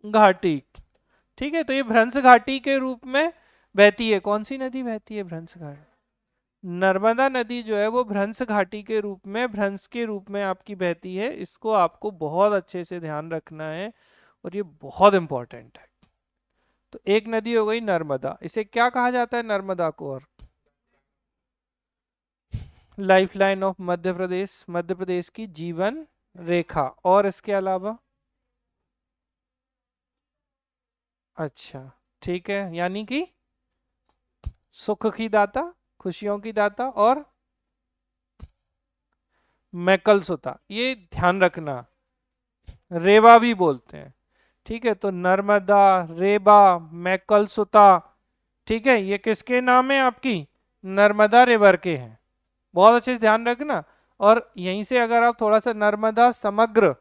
घाटी, ठीक है, तो ये भ्रंश घाटी के रूप में बहती है। कौन सी नदी बहती है भ्रंश घाटी, नर्मदा नदी जो है वो भ्रंश घाटी के रूप में, भ्रंश के रूप में आपकी बहती है। इसको आपको बहुत अच्छे से ध्यान रखना है, और ये बहुत इंपॉर्टेंट है। तो एक नदी हो गई नर्मदा, इसे क्या कहा जाता है नर्मदा को, और लाइफ लाइन ऑफ मध्य प्रदेश, मध्य प्रदेश की जीवन रेखा, और इसके अलावा, अच्छा, ठीक है, यानी कि सुख की दाता, खुशियों की दाता, और मैकल सुता, ये ध्यान रखना, रेवा भी बोलते हैं, ठीक है, तो नर्मदा, रेबा, मैकल सुता, ठीक है, ये किसके नाम है आपकी, नर्मदा रिवर के हैं, बहुत अच्छे से ध्यान रखना। और यहीं से अगर आप थोड़ा सा नर्मदा समग्र,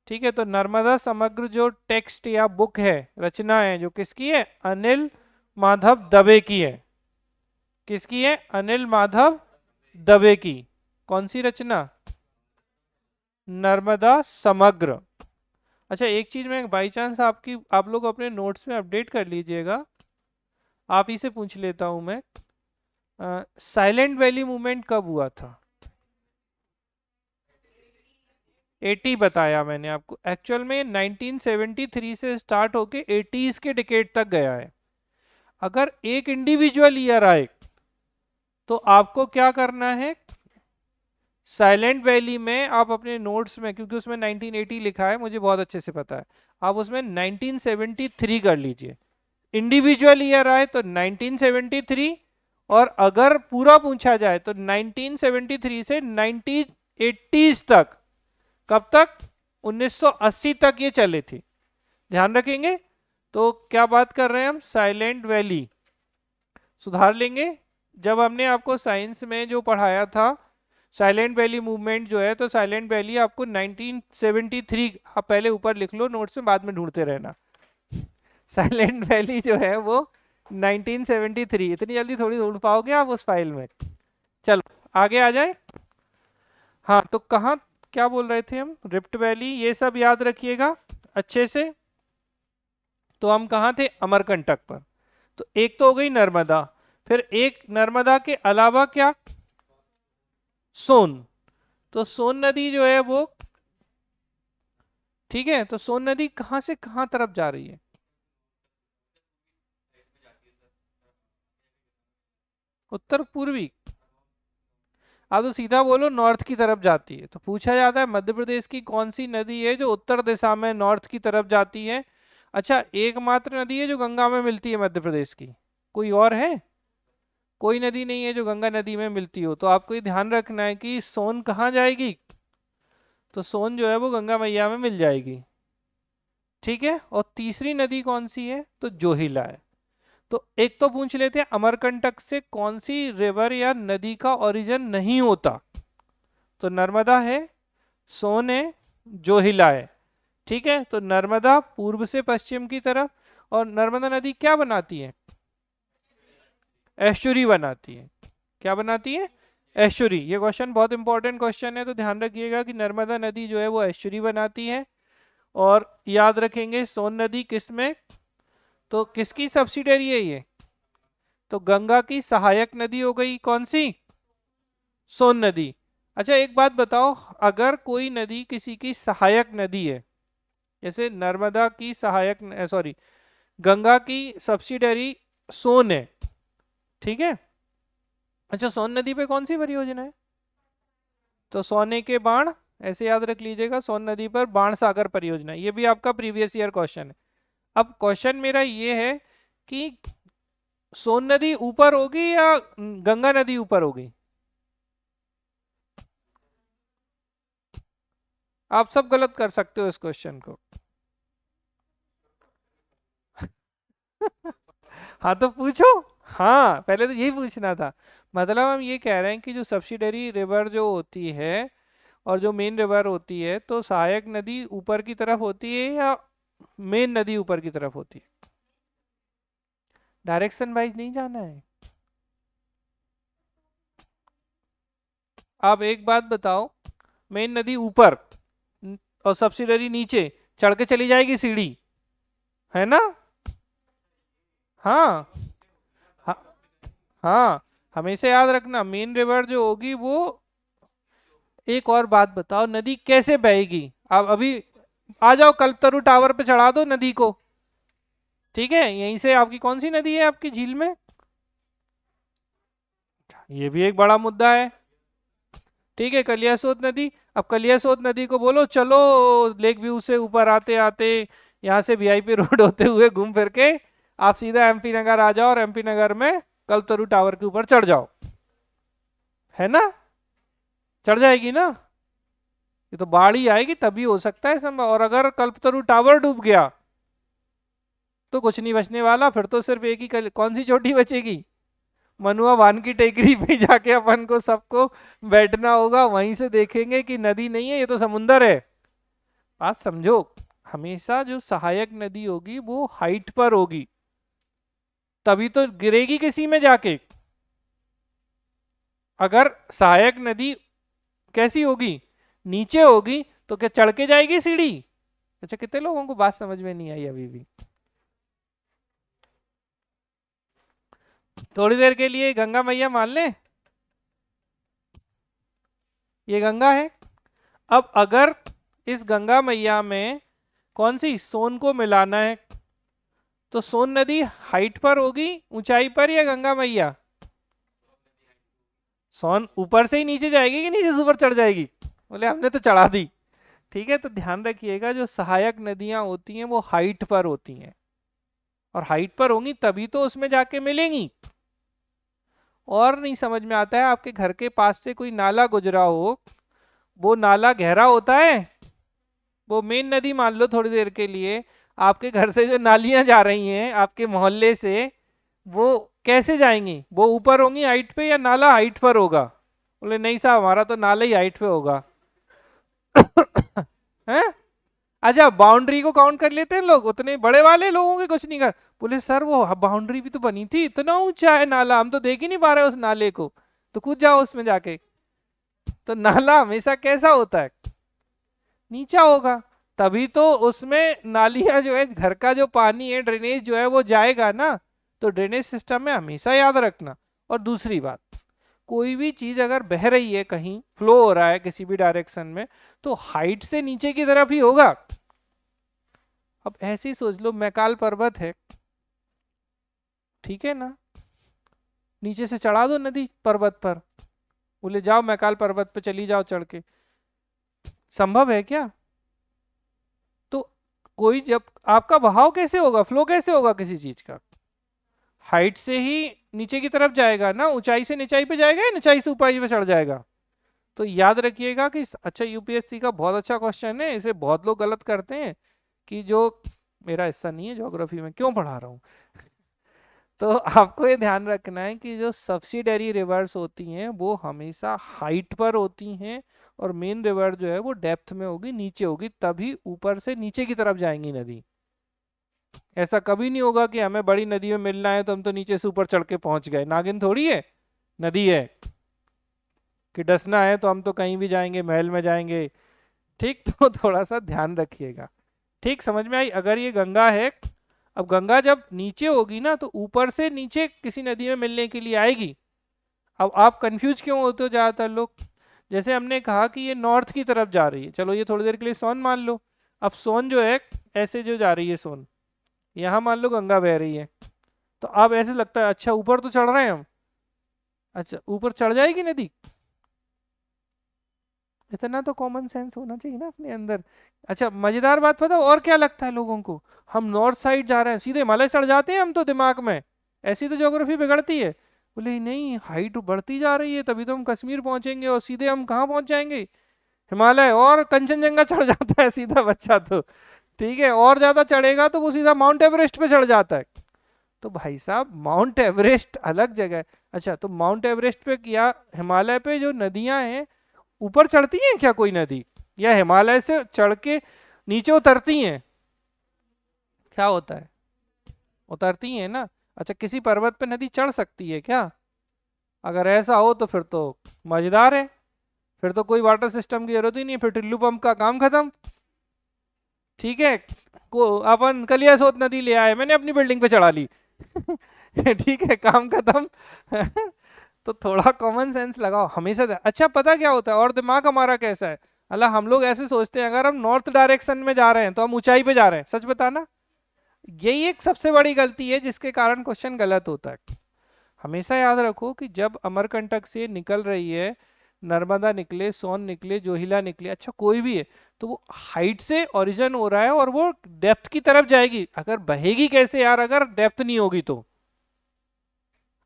ठीक है, तो नर्मदा समग्र जो टेक्स्ट या बुक है, रचना है, जो किसकी है, अनिल माधव दबे की है, किसकी है, अनिल माधव दबे की, कौन सी रचना, नर्मदा समग्र। अच्छा एक चीज मैं बाई चांस आपकी, आप लोग अपने नोट्स में अपडेट कर लीजिएगा, आप ही से पूछ लेता हूं मैं, साइलेंट वैली मूवमेंट कब हुआ था, 80 बताया मैंने आपको, एक्चुअल में 1973 से स्टार्ट होके 80s के डिकेड तक गया है। अगर एक इंडिविजुअल ईयर आए तो आपको क्या करना है, साइलेंट वैली में आप अपने नोट्स में, क्योंकि उसमें 1980 लिखा है मुझे बहुत अच्छे से पता है, आप उसमें 1973 कर लीजिए। इंडिविजुअल ईयर आए तो 1973, और अगर पूरा पूछा जाए तो 1973 से 1980s तक, कब तक, 1980 तक ये चले थे, ध्यान रखेंगे। तो क्या बात कर रहे हैं हम, साइलेंट वैली, सुधार लेंगे। जब हमने आपको साइंस में जो पढ़ाया था साइलेंट वैली मूवमेंट जो है, तो साइलेंट वैली आपको 1973, आप पहले ऊपर लिख लो नोट्स में, बाद में ढूंढते रहना। साइलेंट वैली जो है वो 1973, इतनी जल्दी थोड़ी ढूंढ पाओगे आप उस फाइल में। चलो आगे आ जाए। हाँ तो कहाँ, क्या बोल रहे थे हम, रिफ्ट वैली, ये सब याद रखिएगा अच्छे से। तो हम कहाँ थे, अमरकंटक पर। तो एक तो हो गई नर्मदा, फिर एक नर्मदा के अलावा क्या, सोन। तो सोन नदी जो है वो, ठीक है, तो सोन नदी कहाँ से कहाँ तरफ जा रही है, उत्तर पूर्वी, आप तो सीधा बोलो नॉर्थ की तरफ जाती है। तो पूछा जाता है मध्य प्रदेश की कौन सी नदी है जो उत्तर दिशा में नॉर्थ की तरफ जाती है। अच्छा, एकमात्र नदी है जो गंगा में मिलती है मध्य प्रदेश की, कोई और है? कोई नदी नहीं है जो गंगा नदी में मिलती हो। तो आपको ये ध्यान रखना है कि सोन कहाँ जाएगी, तो सोन जो है वो गंगा मैया में मिल जाएगी। ठीक है, और तीसरी नदी कौन सी है, तो जोहिला है। तो एक तो पूछ लेते हैं अमरकंटक से कौन सी रिवर या नदी का ओरिजिन नहीं होता। तो नर्मदा है, सोन है, जोहिला है। ठीक है, तो नर्मदा पूर्व से पश्चिम की तरफ, और नर्मदा नदी क्या बनाती है, एस्चुरी बनाती है। क्या बनाती है, एस्चुरी। ये क्वेश्चन बहुत इंपॉर्टेंट क्वेश्चन है, तो ध्यान रखिएगा कि नर्मदा नदी जो है वो एस्चुरी बनाती है। और याद रखेंगे सोन नदी किस में, तो किसकी सब्सिडरी है ये, तो गंगा की सहायक नदी हो गई कौन सी, सोन नदी। अच्छा एक बात बताओ, अगर कोई नदी किसी की सहायक नदी है, जैसे नर्मदा की सहायक, सॉरी, गंगा की सब्सिडरी सोन है, ठीक है। अच्छा, सोन नदी पे कौन सी परियोजना है, तो सोने के बाण, ऐसे याद रख लीजिएगा, सोन नदी पर बाण सागर परियोजना। ये भी आपका प्रीवियस ईयर क्वेश्चन है। अब क्वेश्चन मेरा ये है कि सोन नदी ऊपर होगी या गंगा नदी ऊपर होगी। आप सब गलत कर सकते हो इस क्वेश्चन को। हाँ तो पूछो। हाँ, पहले तो यही पूछना था। मतलब हम ये कह रहे हैं कि जो सब्सिडरी रिवर जो होती है और जो मेन रिवर होती है, तो सहायक नदी ऊपर की तरफ होती है या मेन नदी ऊपर की तरफ होती है। डायरेक्शन वाइज नहीं जाना है। आप एक बात बताओ, मेन नदी ऊपर और सब्सिडरी नीचे, चढ़ के चली जाएगी सीढ़ी, है ना। हाँ हाँ। हाँ, हमेशा याद रखना मेन रिवर जो होगी वो। एक और बात बताओ, नदी कैसे बहेगी। आप अभी आ जाओ, कल्पतरु टावर पे चढ़ा दो नदी को। ठीक है, यहीं से आपकी कौन सी नदी है आपकी झील में, ये भी एक बड़ा मुद्दा है। ठीक है, कलियासोत नदी। अब कलियासोत नदी को बोलो चलो लेक व्यू से ऊपर आते आते यहाँ से वीआईपी रोड होते हुए घूम फिर के आप सीधा एमपी नगर आ जाओ, और एमपी नगर में कल्पतरु टावर के ऊपर चढ़ जाओ, है ना। चढ़ जाएगी ना। ये तो बाढ़ ही आएगी तभी हो सकता है संभव। और अगर कल्पतरु टावर डूब गया तो कुछ नहीं बचने वाला, फिर तो सिर्फ एक ही कौन सी चोटी बचेगी, मनुआ वान की टेकरी पे जाके अपन को सबको बैठना होगा, वहीं से देखेंगे कि नदी नहीं है ये तो समुंदर है। बात समझो, हमेशा जो सहायक नदी होगी वो हाइट पर होगी, तभी तो गिरेगी किसी में जाके। अगर सहायक नदी कैसी होगी, नीचे होगी, तो क्या चढ़ के जाएगी सीढ़ी। अच्छा, कितने लोगों को बात समझ में नहीं आई अभी भी। थोड़ी देर के लिए गंगा मैया मान ले, ये गंगा है। अब अगर इस गंगा मैया में कौन सी सोन को मिलाना है, तो सोन नदी हाइट पर होगी, ऊंचाई पर, या गंगा मैया। सोन ऊपर से ही नीचे जाएगी कि नीचे से ऊपर चढ़ जाएगी, बोले हमने तो चढ़ा दी। ठीक है, तो ध्यान रखिएगा जो सहायक नदियां होती हैं वो हाइट पर होती हैं, और हाइट पर होंगी तभी तो उसमें जाके मिलेंगी। और नहीं समझ में आता है, आपके घर के पास से कोई नाला गुजरा हो, वो नाला गहरा होता है, वो मेन नदी मान लो थोड़ी देर के लिए, आपके घर से जो नालियां जा रही हैं आपके मोहल्ले से, वो कैसे जाएंगी, वो ऊपर होंगी हाइट पे या नाला हाइट पर होगा। बोले नहीं साहब, हमारा तो नाला ही हाइट पे होगा। हैं। अच्छा, बाउंड्री को काउंट कर लेते हैं लोग, उतने बड़े वाले लोगों के कुछ नहीं कर। बोले सर वो बाउंड्री भी तो बनी थी, इतना ऊंचा है नाला, हम तो देख ही नहीं पा रहे उस नाले को। तो कूद जाओ उसमें जाके। तो नाला हमेशा कैसा होता है, नीचा होगा, तभी तो उसमें नालियां जो है, घर का जो पानी है, ड्रेनेज जो है वो जाएगा ना। तो ड्रेनेज सिस्टम में हमेशा याद रखना। और दूसरी बात, कोई भी चीज अगर बह रही है, कहीं फ्लो हो रहा है किसी भी डायरेक्शन में, तो हाइट से नीचे की तरफ ही होगा। अब ऐसे ही सोच लो, मैकाल पर्वत है, ठीक है ना, नीचे से चढ़ा दो नदी पर्वत पर, बोले जाओ मैकाल पर्वत पे चली जाओ चढ़ के। संभव है क्या? तो कोई जब आपका बहाव कैसे होगा, फ्लो कैसे होगा किसी चीज का? हाइट से ही नीचे की तरफ जाएगा ना, ऊंचाई से निचाई पे जाएगा या निचाई से ऊंचाई पे चढ़ जाएगा? तो याद रखिएगा कि अच्छा यूपीएससी का बहुत अच्छा क्वेश्चन है, इसे बहुत लोग गलत करते हैं कि जो मेरा हिस्सा नहीं है ज्योग्राफी में क्यों पढ़ा रहा हूँ। तो आपको ये ध्यान रखना है कि जो सब्सिडरी रिवर्स होती हैं वो हमेशा हाइट पर होती हैं, और मेन रिवर जो है वो डेप्थ में होगी, नीचे होगी, तभी ऊपर से नीचे की तरफ जाएंगी नदी। ऐसा कभी नहीं होगा कि हमें बड़ी नदी में मिलना है तो हम तो नीचे से ऊपर चढ़ के पहुंच गए, नागिन थोड़ी है, नदी है कि डसना है तो हम तो कहीं भी जाएंगे, महल में जाएंगे। ठीक, तो थोड़ा सा ध्यान रखिएगा। ठीक, समझ में आई? अगर ये गंगा है, अब गंगा जब नीचे होगी ना तो ऊपर से नीचे किसी नदी में मिलने के लिए आएगी। अब आप कंफ्यूज क्यों होते हो ज्यादातर लोग? जैसे हमने कहा कि ये नॉर्थ की तरफ जा रही है, चलो ये थोड़ी देर के लिए सोन मान लो। अब सोन जो है ऐसे जो जा रही है सोन, यहाँ मान लो गंगा बह रही है, तो अब ऐसे लगता है अच्छा ऊपर तो चढ़ रहे हैं हम, अच्छा ऊपर चढ़ जाएगी नदी। इतना तो कॉमन सेंस होना चाहिए ना अपने अंदर। अच्छा मजेदार बात पता और क्या लगता है लोगों को, हम नॉर्थ साइड जा रहे हैं सीधे हिमालय चढ़ जाते हैं हम तो दिमाग में, ऐसी तो ज्योग्राफी बिगड़ती है। बोले नहीं, हाइट बढ़ती जा रही है तभी तो हम कश्मीर पहुंचेंगे, और सीधे हम कहाँ पहुंच जाएंगे, हिमालय, और कंचनजंगा चढ़ जाता है सीधा बच्चा तो। ठीक है, और ज्यादा चढ़ेगा तो वो सीधा माउंट एवरेस्ट पे चढ़ जाता है। तो भाई साहब माउंट एवरेस्ट अलग जगह है। अच्छा तो माउंट एवरेस्ट पे या हिमालय पे जो नदियां हैं, ऊपर चढ़ती हैं क्या कोई नदी, या हिमालय से चढ़ के नीचे उतरती हैं? क्या होता है, उतरती हैं ना। अच्छा किसी पर्वत पे नदी चढ़ सकती है क्या? अगर ऐसा हो तो फिर तो मजेदार है, फिर तो कोई वाटर सिस्टम की जरूरत ही नहीं है, फिर टुल्लू पंप का काम खत्म। ठीक है, को अपन कलियासोत नदी ले आए, मैंने अपनी बिल्डिंग पे चढ़ा ली। ठीक है, काम खत्म। तो थोड़ा कॉमन सेंस लगाओ हमेशा अच्छा पता क्या होता है, और दिमाग हमारा कैसा है, अल्लाह हम लोग ऐसे सोचते हैं अगर हम नॉर्थ डायरेक्शन में जा रहे हैं तो हम ऊंचाई पे जा रहे हैं, सच बताना। यही एक सबसे बड़ी गलती है जिसके कारण क्वेश्चन गलत होता है। हमेशा याद रखो कि जब अमरकंटक से निकल रही है, नर्मदा निकले, सोन निकले, जोहिला निकले, अच्छा कोई भी है, तो वो हाइट से ओरिजिन हो रहा है और वो डेप्थ की तरफ जाएगी। अगर बहेगी कैसे यार अगर डेप्थ नहीं होगी तो?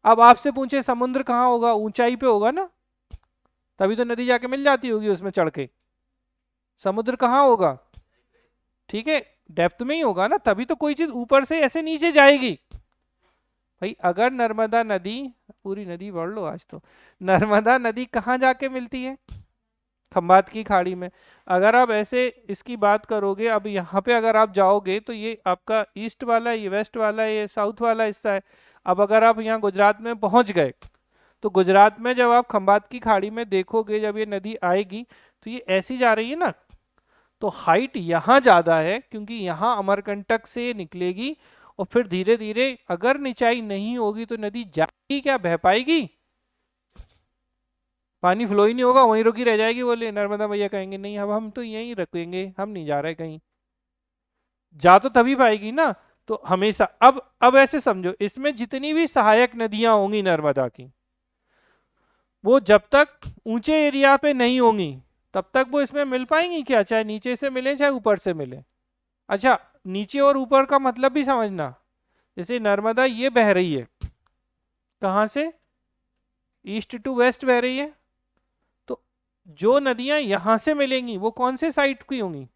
अब आपसे पूछे समुद्र कहाँ होगा, ऊंचाई पे होगा ना, तभी तो नदी जाके मिल जाती होगी उसमें चढ़ के। समुद्र कहाँ होगा? ठीक है, डेप्थ में ही होगा ना, तभी तो कोई चीज ऊपर से ऐसे नीचे जाएगी। भाई अगर नर्मदा नदी, पूरी नदी पढ़ लो आज तो, नर्मदा नदी कहाँ जाके मिलती है? खंबात की खाड़ी में। अगर आप ऐसे इसकी बात करोगे, अब यहाँ पे अगर आप जाओगे तो ये आपका ईस्ट वाला, ये वेस्ट वाला, ये साउथ वाला हिस्सा है। अब अगर आप यहाँ गुजरात में पहुंच गए, तो गुजरात में जब आप खंबात की खाड़ी में देखोगे, जब ये नदी आएगी तो ये ऐसी जा रही है ना, तो हाइट यहाँ ज्यादा है क्योंकि यहाँ अमरकंटक से निकलेगी, और फिर धीरे धीरे अगर निचाई नहीं होगी तो नदी जाएगी क्या, बह पाएगी? पानी फ्लो ही नहीं होगा, वहीं रुकी रह जाएगी। बोले नर्मदा मैया कहेंगे नहीं अब हम तो यहीं रखेंगे, हम नहीं जा रहे कहीं, जा तो तभी पाएगी ना। तो हमेशा अब ऐसे समझो, इसमें जितनी भी सहायक नदियां होंगी नर्मदा की, वो जब तक ऊंचे एरिया पे नहीं होंगी तब तक वो इसमें मिल पाएंगी क्या, चाहे नीचे से मिले चाहे ऊपर से मिले। अच्छा नीचे और ऊपर का मतलब भी समझना, जैसे नर्मदा ये बह रही है, कहाँ से, ईस्ट टू वेस्ट बह रही है, तो जो नदियां यहां से मिलेंगी वो कौन से साइड की होंगी,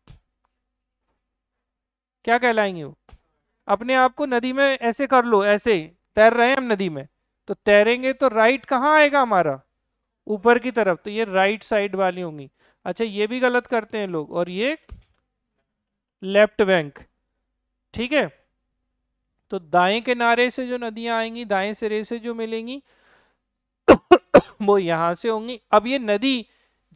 क्या कहलाएंगी वो? अपने आप को नदी में ऐसे कर लो, ऐसे तैर रहे हैं हम नदी में, तो तैरेंगे तो राइट कहाँ आएगा हमारा, ऊपर की तरफ, तो ये राइट साइड वाली होंगी। अच्छा ये भी गलत करते हैं लोग, और ये लेफ्ट बैंक। ठीक है, तो दाएं किनारे से जो नदियां आएंगी, दाएं सिरे से जो मिलेंगी, वो यहां से होंगी। अब ये नदी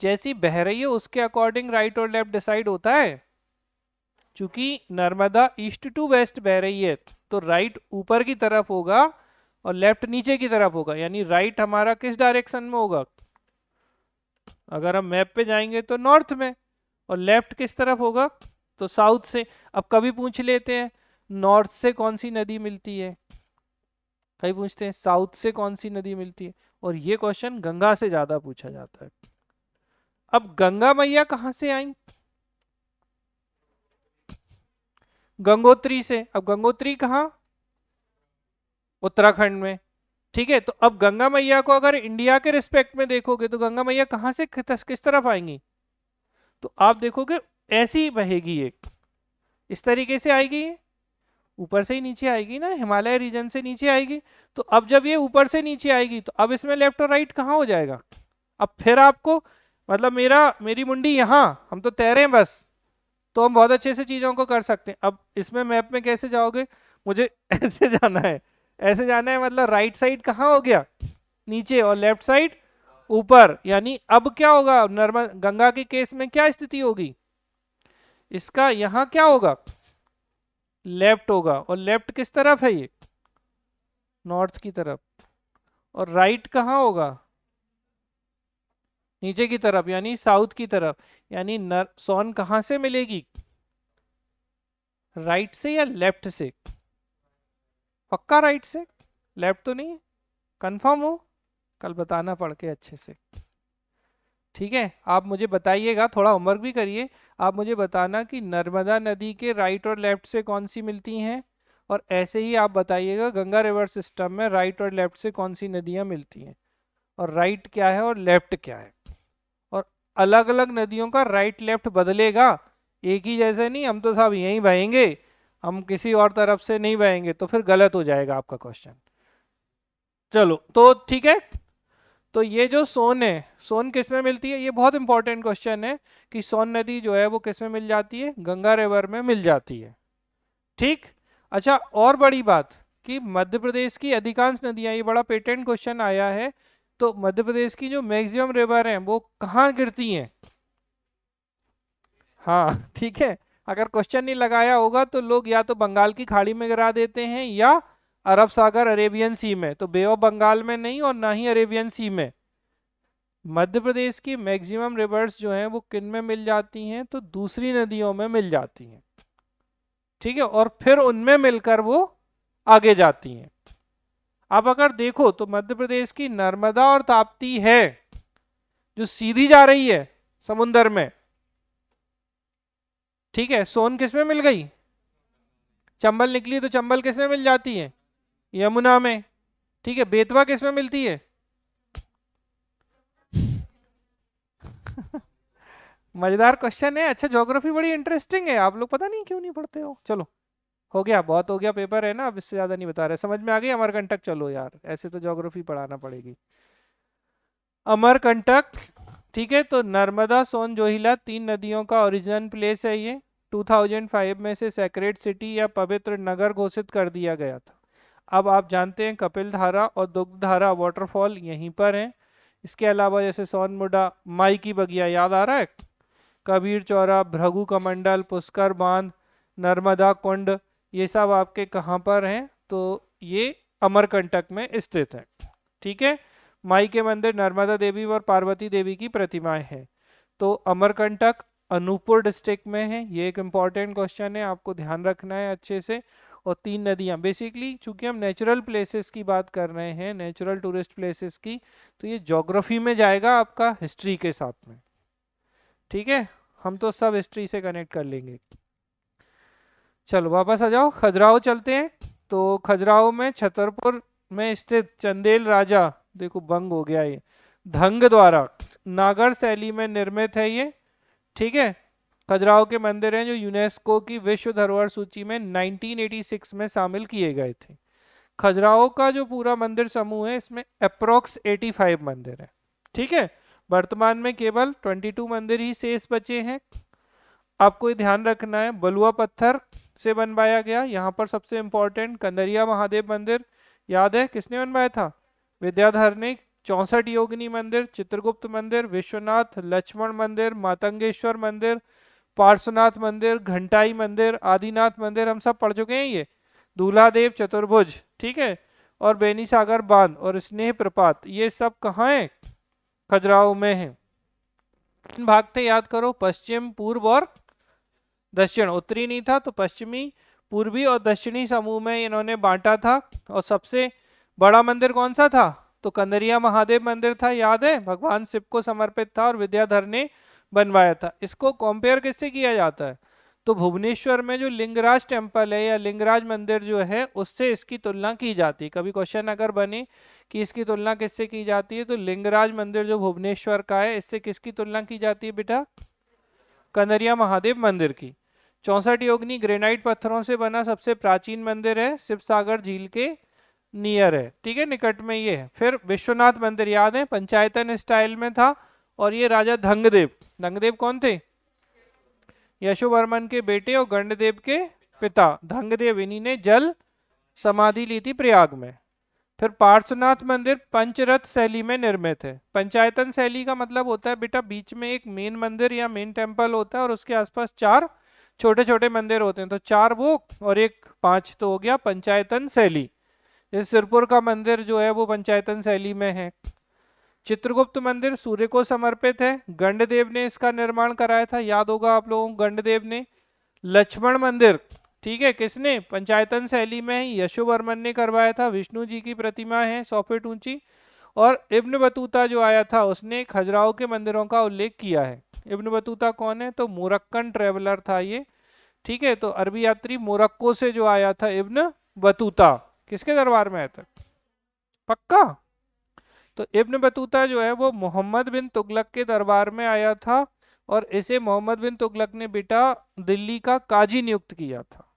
जैसी बह रही है उसके अकॉर्डिंग राइट और लेफ्ट डिसाइड होता है। चूंकि नर्मदा ईस्ट टू वेस्ट बह रही है तो राइट ऊपर की तरफ होगा और लेफ्ट नीचे की तरफ होगा, यानी राइट हमारा किस डायरेक्शन में होगा, अगर हम मैप पे जाएंगे तो नॉर्थ में, और लेफ्ट किस तरफ होगा, तो साउथ से। अब कभी पूछ लेते हैं नॉर्थ से कौन सी नदी मिलती है, कभी पूछते हैं साउथ से कौन सी नदी मिलती है, और ये क्वेश्चन गंगा से ज्यादा पूछा जाता है। अब गंगा मैया कहाँ से आई? गंगोत्री से। अब गंगोत्री कहाँ? उत्तराखंड में। ठीक है, तो अब गंगा मैया को अगर इंडिया के रिस्पेक्ट में देखोगे तो गंगा मैया कहाँ से किस तरफ आएंगी? तो आप देखोगे ऐसी बहेगी, एक इस तरीके से आएगी, ऊपर से ही नीचे आएगी ना, हिमालय रीजन से नीचे आएगी। तो अब जब ये ऊपर से नीचे आएगी तो अब इसमें लेफ्ट और राइट कहाँ हो जाएगा? अब फिर आपको, मतलब मेरी मुंडी यहाँ, हम तो तैरे हैं बस, तो हम बहुत अच्छे से चीजों को कर सकते हैं। अब इसमें मैप में कैसे जाओगे? मुझे ऐसे जाना है, ऐसे जाना है, मतलब राइट साइड कहाँ हो गया? नीचे, और लेफ्ट साइड ऊपर। यानी अब क्या होगा, नर्मदा गंगा के केस में क्या स्थिति होगी? इसका यहाँ क्या होगा? लेफ्ट होगा। और लेफ्ट किस तरफ है ये? नॉर्थ की तरफ। और राइट कहाँ होगा? नीचे की तरफ, यानी साउथ की तरफ। यानी सोन कहाँ से मिलेगी? राइट से या लेफ्ट से? पक्का राइट से, लेफ्ट तो नहीं? कंफर्म हो? कल बताना पढ़ के अच्छे से। ठीक है, आप मुझे बताइएगा, थोड़ा होमवर्क भी करिए। आप मुझे बताना कि नर्मदा नदी के राइट और लेफ्ट से कौन सी मिलती हैं, और ऐसे ही आप बताइएगा गंगा रिवर सिस्टम में राइट और लेफ्ट से कौन सी नदियां मिलती हैं, और राइट क्या है और लेफ्ट क्या है। और अलग अलग नदियों का राइट लेफ्ट बदलेगा, एक ही जैसे नहीं। हम तो साहब यहीं बहेंगे, हम किसी और तरफ से नहीं बहेंगे, तो फिर गलत हो जाएगा आपका क्वेश्चन। चलो तो ठीक है। तो ये जो सोन है, सोन किस में मिलती है? ये बहुत इंपॉर्टेंट क्वेश्चन है कि सोन नदी जो है वो किस में मिल जाती है? गंगा रिवर में मिल जाती है। ठीक। अच्छा, और बड़ी बात कि मध्य प्रदेश की अधिकांश नदियां, ये बड़ा पेटेंट क्वेश्चन आया है, तो मध्य प्रदेश की जो मैक्सिमम रिवर हैं वो कहाँ गिरती हैं? हाँ ठीक है। अगर क्वेश्चन नहीं लगाया होगा तो लोग या तो बंगाल की खाड़ी में गिरा देते हैं या अरब सागर अरेबियन सी में। तो बे ऑफ बंगाल में नहीं और ना ही अरेबियन सी में। मध्य प्रदेश की मैक्सिमम रिवर्स जो हैं वो किन में मिल जाती हैं? तो दूसरी नदियों में मिल जाती हैं। ठीक है, और फिर उनमें मिलकर वो आगे जाती हैं। अब अगर देखो तो मध्य प्रदेश की नर्मदा और ताप्ती है जो सीधी जा रही है समुन्दर में। ठीक है, सोन किस में मिल गई? चंबल निकली तो चंबल किस में मिल जाती है? यमुना में। ठीक है, बेतवा किस में मिलती है? मजेदार क्वेश्चन है। अच्छा, ज्योग्राफी बड़ी इंटरेस्टिंग है, आप लोग पता नहीं क्यों नहीं पढ़ते हो। चलो, हो गया, बहुत हो गया, पेपर है ना, अब इससे ज्यादा नहीं बता रहे। समझ में आ गई अमरकंटक? चलो यार, ऐसे तो ज्योग्राफी पढ़ाना पड़ेगी। अमरकंटक। ठीक है, तो नर्मदा सोन जोहिला तीन नदियों का ओरिजिन प्लेस है ये। 2005 में से सेक्रेड सिटी या पवित्र नगर घोषित कर दिया गया था। अब आप जानते हैं कपिल धारा और दुग्ध धारा वाटरफॉल यहीं पर हैं। इसके अलावा जैसे सोनमुडा, माई की बगिया, याद आ रहा है? कबीर चौरा, भृगु कमंडल, पुष्कर बांध, नर्मदा कुंड, ये सब आपके कहाँ पर हैं? तो ये अमरकंटक में स्थित है। ठीक है, माई के मंदिर नर्मदा देवी और पार्वती देवी की प्रतिमाएं हैं। तो अमरकंटक अनूपपुर डिस्ट्रिक्ट में है। ये एक इम्पॉर्टेंट क्वेश्चन है, आपको ध्यान रखना है अच्छे से। और तीन नदियां, बेसिकली चूंकि हम नेचुरल प्लेसेस की बात कर रहे हैं, नेचुरल टूरिस्ट प्लेसेस की, तो ये ज्योग्राफी में जाएगा आपका हिस्ट्री के साथ में। ठीक है, हम तो सब हिस्ट्री से कनेक्ट कर लेंगे। चलो वापस आ जाओ, खजुराहो चलते हैं। तो खजुराहो में छतरपुर में स्थित चंदेल राजा, देखो बंग हो गया ये, धंग द्वारा नागर शैली में निर्मित है ये। ठीक है, खजुराहो के मंदिर हैं जो यूनेस्को की विश्व धरोहर सूची में 1986 में शामिल किए गए थे। खजुराहो का जो पूरा मंदिर समूह है इसमें अप्रोक्स 85 मंदिर है। ठीक है, वर्तमान में केवल 22 मंदिर ही शेष बचे हैं। आपको ये ध्यान रखना है, बलुआ पत्थर से बनवाया गया। यहाँ पर सबसे इंपॉर्टेंट कंदरिया महादेव मंदिर, याद है किसने बनवाया था? विद्याधर ने। 64 योगिनी मंदिर, चित्रगुप्त मंदिर, विश्वनाथ लक्ष्मण मंदिर, मातंगेश्वर मंदिर, पार्श्वनाथ मंदिर, घंटाई मंदिर, आदिनाथ मंदिर, हम सब पढ़ चुके हैं ये। दूल्हादेव चतुर्भुज, ठीक है, और बेनी सागर बांध और स्नेह प्रपात, ये सब कहाँ है? खजुराहो में है। तीन भाग थे, याद करो, पश्चिम, पूर्व और दक्षिण। उत्तरी नहीं था तो पश्चिमी, पूर्वी और दक्षिणी समूह में इन्होंने बांटा था। और सबसे बड़ा मंदिर कौन सा था? तो कंदरिया महादेव मंदिर था, याद है, भगवान शिव को समर्पित था और विद्याधर ने बनवाया था। इसको कंपेयर किससे किया जाता है? तो भुवनेश्वर में जो लिंगराज टेम्पल है या लिंगराज मंदिर जो है उससे इसकी तुलना की जाती है। कभी क्वेश्चन अगर बने कि इसकी तुलना किससे की जाती है, तो लिंगराज मंदिर जो भुवनेश्वर का है इससे किसकी तुलना की जाती है बेटा? कंदरिया महादेव मंदिर की। 64 योगिनी ग्रेनाइट पत्थरों से बना सबसे प्राचीन मंदिर है, शिव सागर झील के नियर है, ठीक है, निकट में ये है। फिर विश्वनाथ मंदिर याद है, पंचायतन स्टाइल में था और ये राजा धंगदेव, धंगदेव कौन थे? यशोवर्मन के बेटे और गंडदेव के पिता धंगदेव, इन्हीं ने जल समाधि ली थी प्रयाग में। फिर पार्श्वनाथ मंदिर पंचरथ शैली में निर्मित है। पंचायतन शैली का मतलब होता है बेटा बीच में एक मेन मंदिर या मेन टेम्पल होता है और उसके आसपास 4 छोटे छोटे मंदिर होते हैं, तो 4 वो और एक 5, तो हो गया पंचायतन शैली। जैसे सिरपुर का मंदिर जो है वो पंचायतन शैली में है। चित्रगुप्त मंदिर सूर्य को समर्पित है, गंडदेव ने इसका निर्माण कराया था, याद होगा आप लोगों को, गंडदेव ने। लक्ष्मण मंदिर, ठीक है, किसने? पंचायतन शैली में ही यशोवर्मन ने करवाया था, विष्णु जी की प्रतिमा है 100 फीट ऊंची। और इब्न बतूता जो आया था उसने खजुराहो के मंदिरों का उल्लेख किया है। इब्न बतूता कौन है? तो मोरक्कन ट्रेवलर था ये, ठीक है। तो अरबी यात्री मोरक्को से जो आया था इब्न बतूता, किसके दरबार में आया था? पक्का? तो इब्न बतूता जो है वो मोहम्मद बिन तुगलक के दरबार में आया था और इसे मोहम्मद बिन तुगलक ने बेटा दिल्ली का काजी नियुक्त किया था।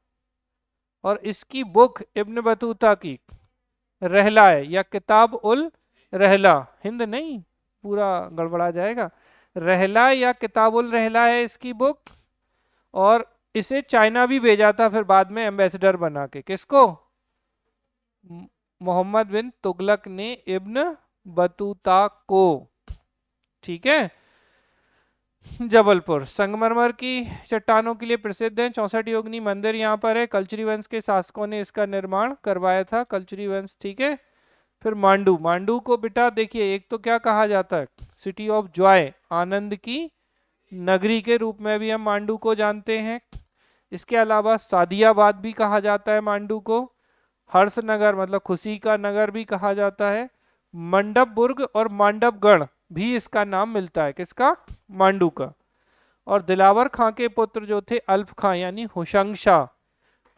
और इसकी बुक इब्न बतूता की रहला है या किताब उल रहला, हिंद नहीं पूरा गड़बड़ा जाएगा, रहला या किताब उल रहला है इसकी बुक। और इसे चाइना भी भेजा था फिर बाद में एम्बेसडर बना के, किसको? मोहम्मद बिन तुगलक ने इब्न बतूता को, ठीक है। जबलपुर संगमरमर की चट्टानों के लिए प्रसिद्ध है। 64 योगिनी मंदिर यहाँ पर है, कल्चरी वंश के शासकों ने इसका निर्माण करवाया था, कल्चरी वंश, ठीक है। फिर मांडू, मांडू को बेटा देखिए एक तो क्या कहा जाता है? सिटी ऑफ जॉय, आनंद की नगरी के रूप में भी हम मांडू को जानते हैं। इसके अलावा सादियाबाद भी कहा जाता है मांडू को, हर्षनगर मतलब खुशी का नगर भी कहा जाता है, मंडपबुर्ग और मांडवगढ़ भी इसका नाम मिलता है, किसका? मांडू का। और दिलावर खां के पुत्र जो थे अल्प खां यानी हुशंग शाह,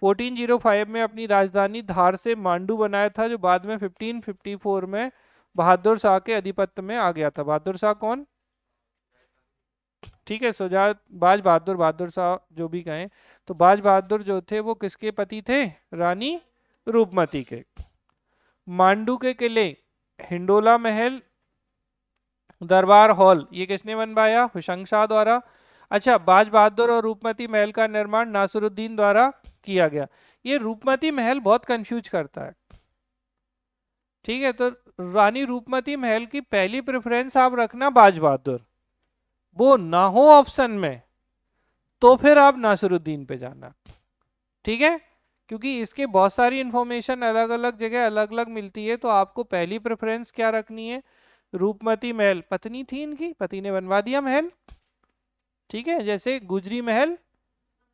1405 में अपनी राजधानी धार से मांडू बनाया था, जो बाद में 1554 में बहादुर शाह के अधिपत्य में आ गया था। बहादुर शाह कौन? ठीक है, सुजा बाज बहादुर, बहादुर शाह जो भी कहें, तो बाज बहादुर जो थे वो किसके पति थे? रानी रूपमती के। मांडू के किले हिंडोला महल, दरबार हॉल, ये किसने बनवाया? हुशंग शाह द्वारा। अच्छा, बाज बहादुर और रूपमती महल का निर्माण नासिरुद्दीन द्वारा किया गया। ये रूपमती महल बहुत कंफ्यूज करता है, ठीक है। तो रानी रूपमती महल की पहली प्रेफरेंस आप रखना बाज बहादुर, वो ना हो ऑप्शन में तो फिर आप नासिरुद्दीन पे जाना, ठीक है, क्योंकि इसके बहुत सारी इंफॉर्मेशन अलग अलग जगह अलग अलग मिलती है। तो आपको पहली प्रेफरेंस क्या रखनी है? रूपमती महल, पत्नी थी इनकी, पति ने बनवा दिया महल, ठीक है। जैसे गुजरी महल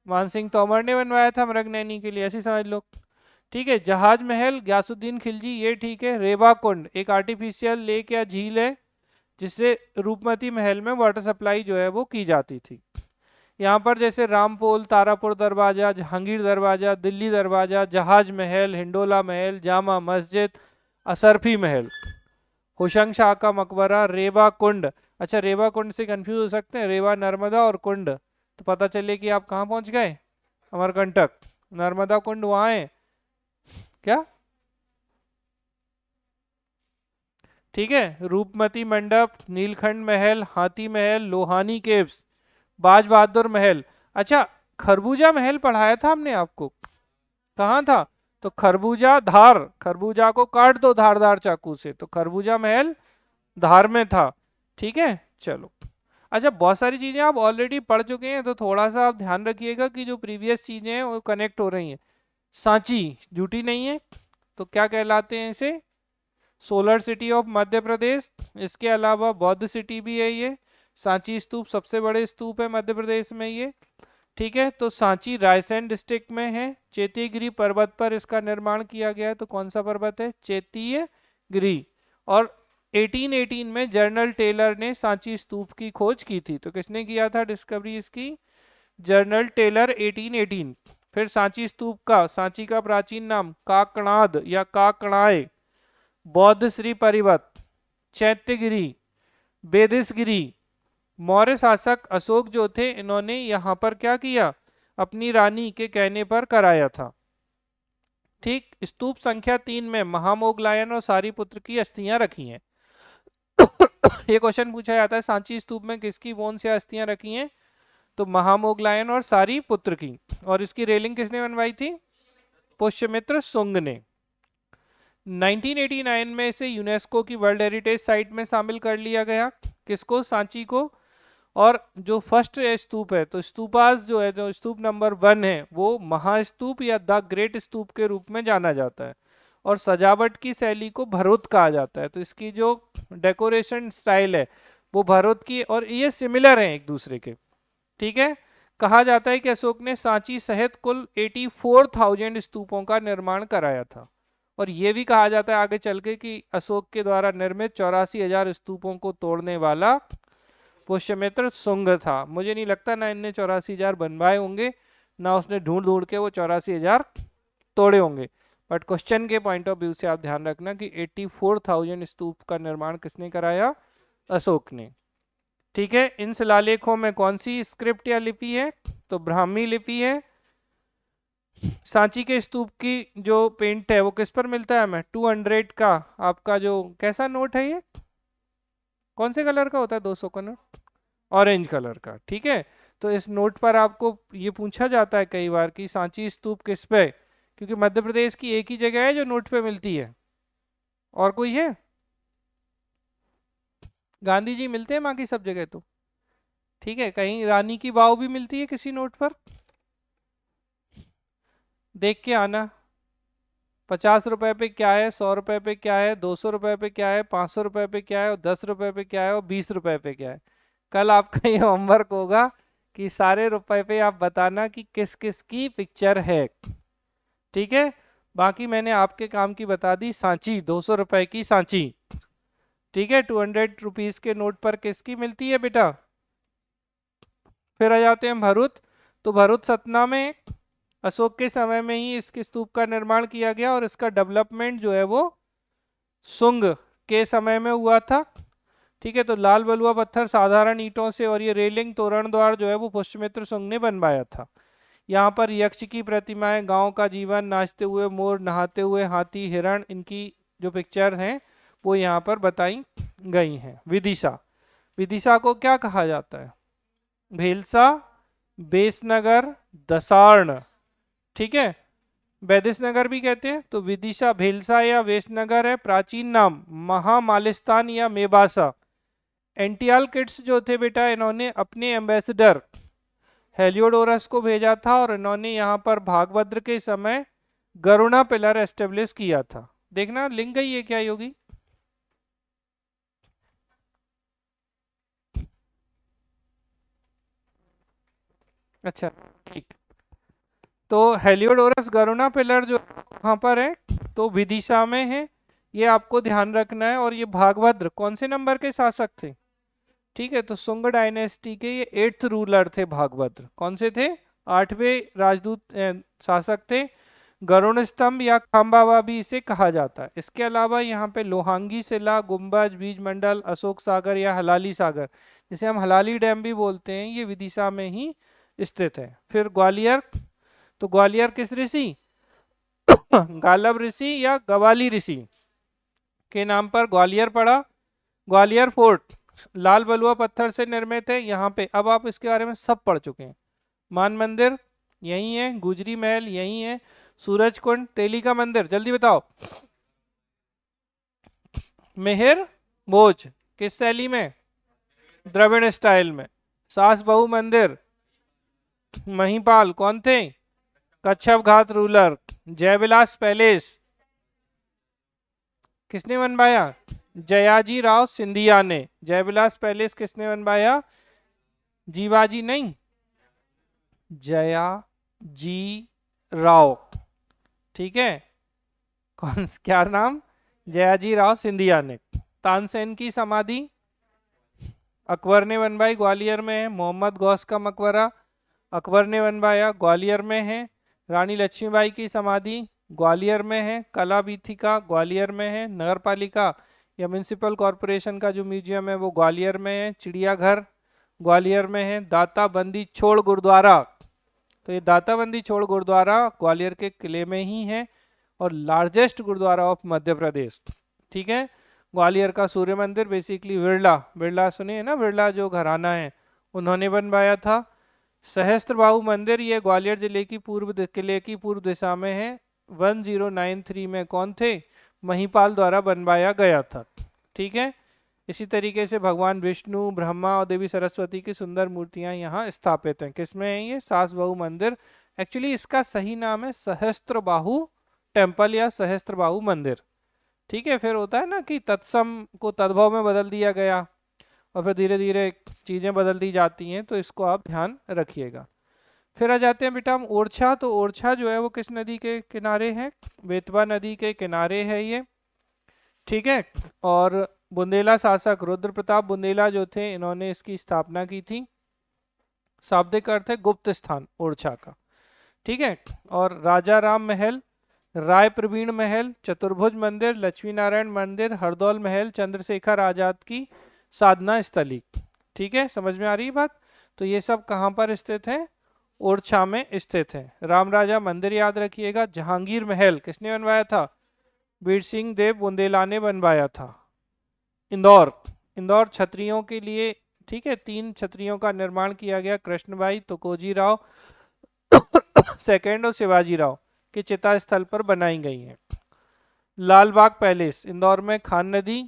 मानसिंह तोमर ने बनवाया था मृगनयनी के लिए, ऐसे समझ लो, ठीक है। जहाज महल गयासुद्दीन खिलजी, ये ठीक है। रेवा कुंड एक आर्टिफिशियल लेक या झील है जिससे रूपमती महल में वाटर सप्लाई जो है वो की जाती थी। यहाँ पर जैसे रामपोल, तारापुर दरवाजा, जहांगीर दरवाजा, दिल्ली दरवाजा, जहाज महल, हिंडोला महल, जामा मस्जिद, असरफी महल, हुशंग शाह का मकबरा, रेवा कुंड। अच्छा, रेवा कुंड से कंफ्यूज हो सकते हैं, रेवा नर्मदा और कुंड, तो पता चले कि आप कहाँ पहुंच गए? अमरकंटक। नर्मदा कुंड वहां है क्या? ठीक है। रूपमती मंडप, नीलखंड महल, हाथी महल, लोहानी केव्स, बाज बहादुर महल। अच्छा, खरबूजा महल पढ़ाया था हमने आपको, कहाँ था? तो खरबूजा धार, खरबूजा को काट दो धारदार चाकू से, तो खरबूजा महल धार में था, ठीक है। चलो, अच्छा, बहुत सारी चीजें आप ऑलरेडी पढ़ चुके हैं तो थोड़ा सा आप ध्यान रखिएगा कि जो प्रीवियस चीजें हैं वो कनेक्ट हो रही हैं। सांची झूठी नहीं है, तो क्या कहलाते हैं इसे? सोलर सिटी ऑफ मध्य प्रदेश। इसके अलावा बौद्ध सिटी भी है ये। सांची स्तूप सबसे बड़े स्तूप है मध्य प्रदेश में ये, ठीक है। तो सांची रायसेन डिस्ट्रिक्ट में है। चेतीगिरी पर्वत पर इसका निर्माण किया गया है, तो कौन सा पर्वत है? चेतीगिरी। और 1818 में जनरल टेलर ने सांची स्तूप की खोज की थी। तो किसने किया था डिस्कवरी इसकी? General Taylor 1818। फिर सांची स्तूप का, सांची का प्राचीन नाम काकणाद या काकणाय, बौद्ध श्री परिवत, चैत्यगिरी, बेदिसगिरी। मौर्य शासक अशोक जो थे, इन्होंने यहाँ पर क्या किया? अपनी रानी के कहने पर कराया था। ठीक, स्तूप संख्या 3 में महामोगलायन और सारीपुत्र की अस्थियां रखी हैं। ये क्वेश्चन पूछा जाता है, सांची स्तूप में किसकी बोन से अस्थियां रखी हैं? तो महामोगलायन और सारीपुत्र की। और इसकी रेलिंग किसने बनवाई थी? पुष्यमित्र शुंग ने। 1989 में इसे यूनेस्को की वर्ल्ड हेरिटेज साइट में शामिल कर लिया गया। किसको? सांची को। और जो फर्स्ट स्तूप है, तो स्तूपास जो है, जो स्तूप नंबर 1 है, वो महास्तूप या द ग्रेट स्तूप के रूप में जाना जाता है। और सजावट की शैली को भरुत कहा जाता है। तो इसकी जो डेकोरेशन स्टाइल है वो भरुत की, और ये सिमिलर है एक दूसरे के। ठीक है। कहा जाता है कि अशोक ने सांची सहित कुल 84,000 स्तूपों का निर्माण कराया था। और ये भी कहा जाता है आगे चल के कि अशोक के द्वारा निर्मित 84,000 स्तूपों को तोड़ने वाला पुष्यमित्र शुंग था। मुझे नहीं लगता ना इनने 84,000 बनवाए होंगे, ना उसने ढूंढ ढूंढ के वो 84,000 तोड़े होंगे। बट क्वेश्चन के पॉइंट ऑफ व्यू से आप ध्यान रखना कि 84,000 स्तूप का निर्माण किसने कराया? अशोक ने। ठीक है। इन शिलालेखों में कौन सी स्क्रिप्ट या लिपि है? तो ब्राह्मी लिपि है। सांची के स्तूप की जो पेंट है वो किस पर मिलता है हमें? 200 का आपका जो कैसा नोट है, ये कौन से कलर का होता है? 200 का नोट ऑरेंज कलर का। ठीक है। तो इस नोट पर आपको ये पूछा जाता है कई बार कि सांची स्तूप किस पे, क्योंकि मध्य प्रदेश की एक ही जगह है जो नोट पे मिलती है। और कोई है? गांधी जी मिलते हैं बाकी सब जगह तो। ठीक है। कहीं रानी की वाव भी मिलती है किसी नोट पर, देख के आना। 50 रुपए पे क्या है, 100 रुपए पे क्या है, 200 रुपए पे क्या है, 500 रुपए पे क्या है, और 10 रुपए पे क्या है, और 20 रुपए पे क्या है। कल आपका ये होमवर्क होगा कि सारे रुपए पे आप बताना कि किस किस की पिक्चर है। ठीक है। बाकी मैंने आपके काम की बता दी। सांची 200 रुपए की सांची। ठीक है। 200 रुपीज के नोट पर किसकी मिलती है बेटा? फिर आ जाते हैं भरूच। तो भरूच सतना में अशोक के समय में ही इसके स्तूप का निर्माण किया गया, और इसका डेवलपमेंट जो है वो शुंग के समय में हुआ था। ठीक है। तो लाल बलुआ पत्थर साधारण ईंटों से, और ये रेलिंग तोरण द्वार जो है वो पुष्यमित्र शुंग ने बनवाया था। यहाँ पर यक्ष की प्रतिमाएं, गांव का जीवन, नाचते हुए मोर, नहाते हुए हाथी, हिरण, इनकी जो पिक्चर हैं वो यहाँ पर बताई गई हैं। विदिशा, विदिशा को क्या कहा जाता है? भेलसा, बेसनगर, दसार्ण। ठीक है। बैदिसनगर भी कहते हैं। तो विदिशा, भेलसा या वेसनगर है प्राचीन नाम। महामालिस्तान या मेबासा। एंटियाल किट्स जो थे बेटा, इन्होंने अपने एम्बेसडर हेलियोडोरस को भेजा था, और इन्होंने यहाँ पर भागभद्र के समय गरुणा पिलर एस्टेब्लिश किया था। देखना लिंक गई है क्या योगी? अच्छा, ठीक। तो हेलियोडोरस गरुणा पिलर जो वहाँ पर है, तो विदिशा में है। ये आपको ध्यान रखना है। और ये भागभद्र कौन से नंबर के शासक थे? ठीक है। तो शुंग डायनेस्टी के ये 8th रूलर थे भागभद्र। कौन से थे? 8वें राजदूत शासक थे। गरुण स्तंभ या खाम्बावा भी इसे कहा जाता है। इसके अलावा यहाँ पे लोहांगी शिला, गुंबज, बीज मंडल, अशोक सागर या हलाली सागर, जिसे हम हलाली डैम भी बोलते हैं, ये विदिशा में ही स्थित है। फिर ग्वालियर, तो ग्वालियर किस ऋषि गालब ऋषि या गवाली ऋषि के नाम पर ग्वालियर पड़ा। ग्वालियर फोर्ट लाल बलुआ पत्थर से निर्मित है। यहाँ पे अब आप इसके बारे में सब पढ़ चुके हैं। मान मंदिर यही है, गुजरी महल यही है, सूरज कुंड, तेली का मंदिर, जल्दी बताओ। मिहिर भोज किस शैली में? द्रविड़ स्टाइल में। सास बहू मंदिर, महिपाल कौन थे? कच्छप घाट रूलर। जयविलास पैलेस किसने बनवाया? जयाजी राव सिंधिया ने। जयविलास पैलेस किसने बनवाया? जीवाजी नहीं, जया जी राव। ठीक है। कौन क्या नाम? जयाजी राव सिंधिया ने। तानसेन की समाधि अकबर ने बनवाई, ग्वालियर में है। मोहम्मद गौस का मकबरा अकबर ने बनवाया, ग्वालियर में है। रानी लक्ष्मीबाई की समाधि ग्वालियर में है। कला वीथिका ग्वालियर में है। नगर पालिका या म्यूनिसिपल कॉरपोरेशन का जो म्यूजियम है वो ग्वालियर में है। चिड़ियाघर ग्वालियर में है। दाता बंदी छोड़ गुरुद्वारा, तो ये दाता बंदी छोड़ गुरुद्वारा ग्वालियर के किले में ही है और लार्जेस्ट गुरुद्वारा ऑफ मध्य प्रदेश। ठीक है। ग्वालियर का सूर्य मंदिर बेसिकली बिरला, बिरला सुनिए ना, बिरला जो घराना है उन्होंने बनवाया था। सहस्त्रबाहु मंदिर ये ग्वालियर जिले की किले की पूर्व दिशा में है। 1093 में कौन थे? महिपाल द्वारा बनवाया गया था। ठीक है। इसी तरीके से भगवान विष्णु, ब्रह्मा और देवी सरस्वती की सुंदर मूर्तियां यहाँ स्थापित हैं। किसमें है ये? सासबाहु मंदिर। एक्चुअली इसका सही नाम है सहस्त्रबाहु टेम्पल या सहस्त्रबाहु मंदिर। ठीक है। फिर होता है ना कि तत्सम को तद्भव में बदल दिया गया और फिर धीरे धीरे चीजें बदल दी जाती हैं, तो इसको आप ध्यान रखिएगा। फिर आ जाते हैं बेटा हम ओरछा। तो ओरछा जो है वो किस नदी के किनारे है? बेतवा नदी के किनारे है ये। ठीक है। और बुंदेला शासक रुद्र प्रताप बुंदेला जो थे, इन्होंने इसकी स्थापना की थी। शाब्दिक अर्थ है गुप्त स्थान ओरछा का। ठीक है। और राजा राम महल, राय प्रवीण महल, चतुर्भुज मंदिर, लक्ष्मी नारायण मंदिर, हरदौल महल, चंद्रशेखर आजाद की साधना स्थली। ठीक है, समझ में आ रही बात? तो ये सब कहाँ पर स्थित है? ओरछा में स्थित है। राम राजा मंदिर याद रखिएगा। जहांगीर महल किसने बनवाया था? वीर सिंह देव बुंदेला ने बनवाया था। इंदौर, इंदौर क्षत्रियों के लिए, ठीक है, 3 क्षत्रियों का निर्माण किया गया। कृष्णभाई, तुकोजी राव सेकंड और शिवाजी राव के चिता स्थल पर बनाई गई है। लाल बाग पैलेस इंदौर में खान नदी